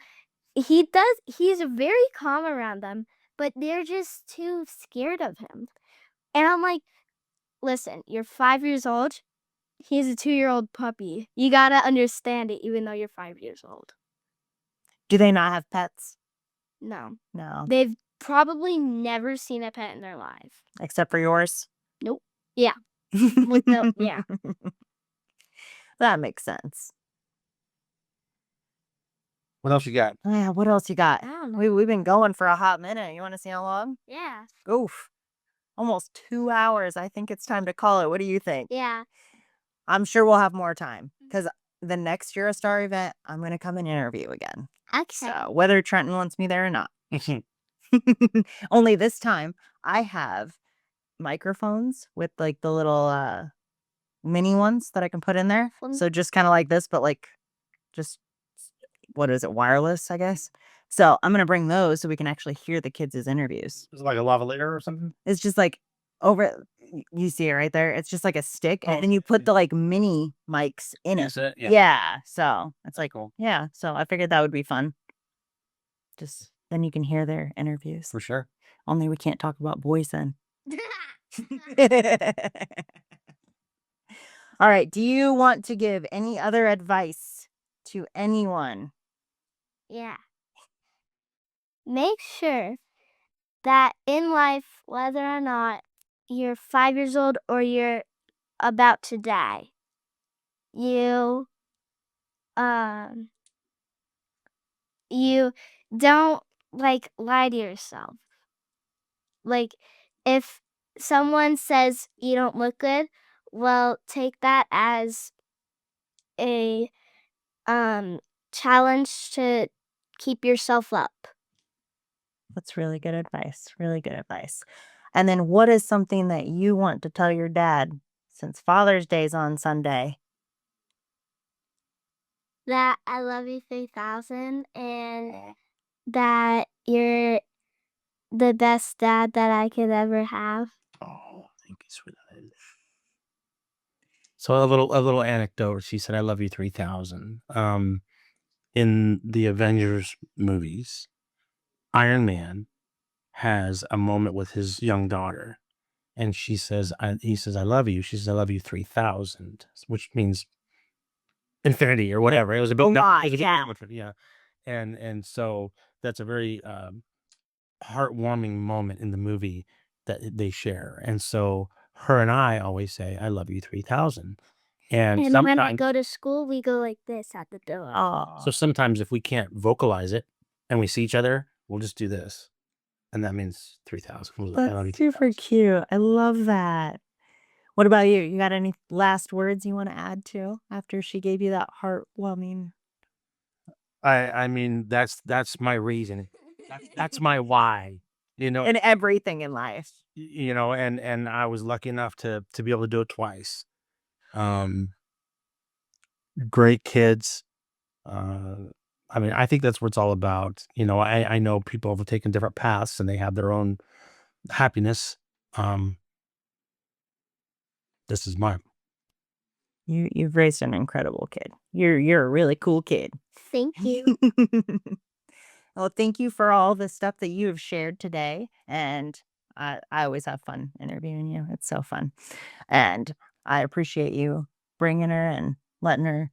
he's very calm around them, but they're just too scared of him. And I'm like, listen, you're 5 years old. He's a 2-year-old puppy. You gotta understand it, even though you're 5 years old. Do they not have pets? No. No. They've probably never seen a pet in their life. Except for yours? Nope. Yeah. Yeah. That makes sense. What else you got? Oh, yeah, what else you got? I don't know. We've been going for a hot minute. You want to see how long? Yeah. Oof. Almost 2 hours. I think it's time to call it. What do you think? Yeah. I'm sure we'll have more time because the next Eurostar event, I'm going to come and interview again. Okay. So whether Trenton wants me there or not. Only this time I have microphones with like the little mini ones that I can put in there. So just kind of like this, but like just what is it, wireless, I guess. So I'm gonna bring those so we can actually hear the kids' interviews. Is it like a lavalier or something? It's just like over, you see it right there. It's just like a stick, and then you put the like mini mics in it. Is it? Yeah. Yeah. So it's like Cool. yeah. So I figured that would be fun. Just then you can hear their interviews. For sure. Only we can't talk about boys then. All right. Do you want to give any other advice to anyone? Yeah. Make sure that in life, whether or not you're 5 years old or you're about to die, you you don't like lie to yourself. Like if someone says you don't look good, well, take that as a challenge to keep yourself up. That's really good advice. Really good advice. And then what is something that you want to tell your dad since Father's Day's on Sunday? That I love you 3000 and that you're the best dad that I could ever have. Oh, thank you, sweetheart. So a little anecdote. She said, "I love you 3000." In the Avengers movies, Iron Man has a moment with his young daughter, and he says, "I love you." She says, "I love you 3000," which means infinity or whatever. It was a big Oh no, my, it was a big yeah. number for, yeah. And so that's a very heartwarming moment in the movie that they share. And so her and I always say, "I love you 3000." And And when I sometimes, go to school, we go like this at the door. Oh, so sometimes if we can't vocalize it and we see each other, we'll just do this. And that means 3000. I that's love you super 3000. cute. I love that. What about you? You got any last words you wanna add to after she gave you that heartwarming I mean, that's my reason. That's my why. You know, in everything in life? and I was lucky enough to be able to do it twice. Um, Great kids. Uh, I mean, I think that's what it's all about. I know people have taken different paths and they have their own happiness. Um, this is mine. You've raised an incredible kid. You're a really cool kid. Thank you. Well, thank you for all the stuff that you have shared today, and I always have fun interviewing you. It's so fun, and I appreciate you bringing her and letting her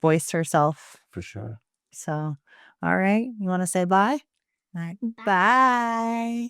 voice herself. For sure. So, all right, you wanna say bye? All right. Bye. Bye.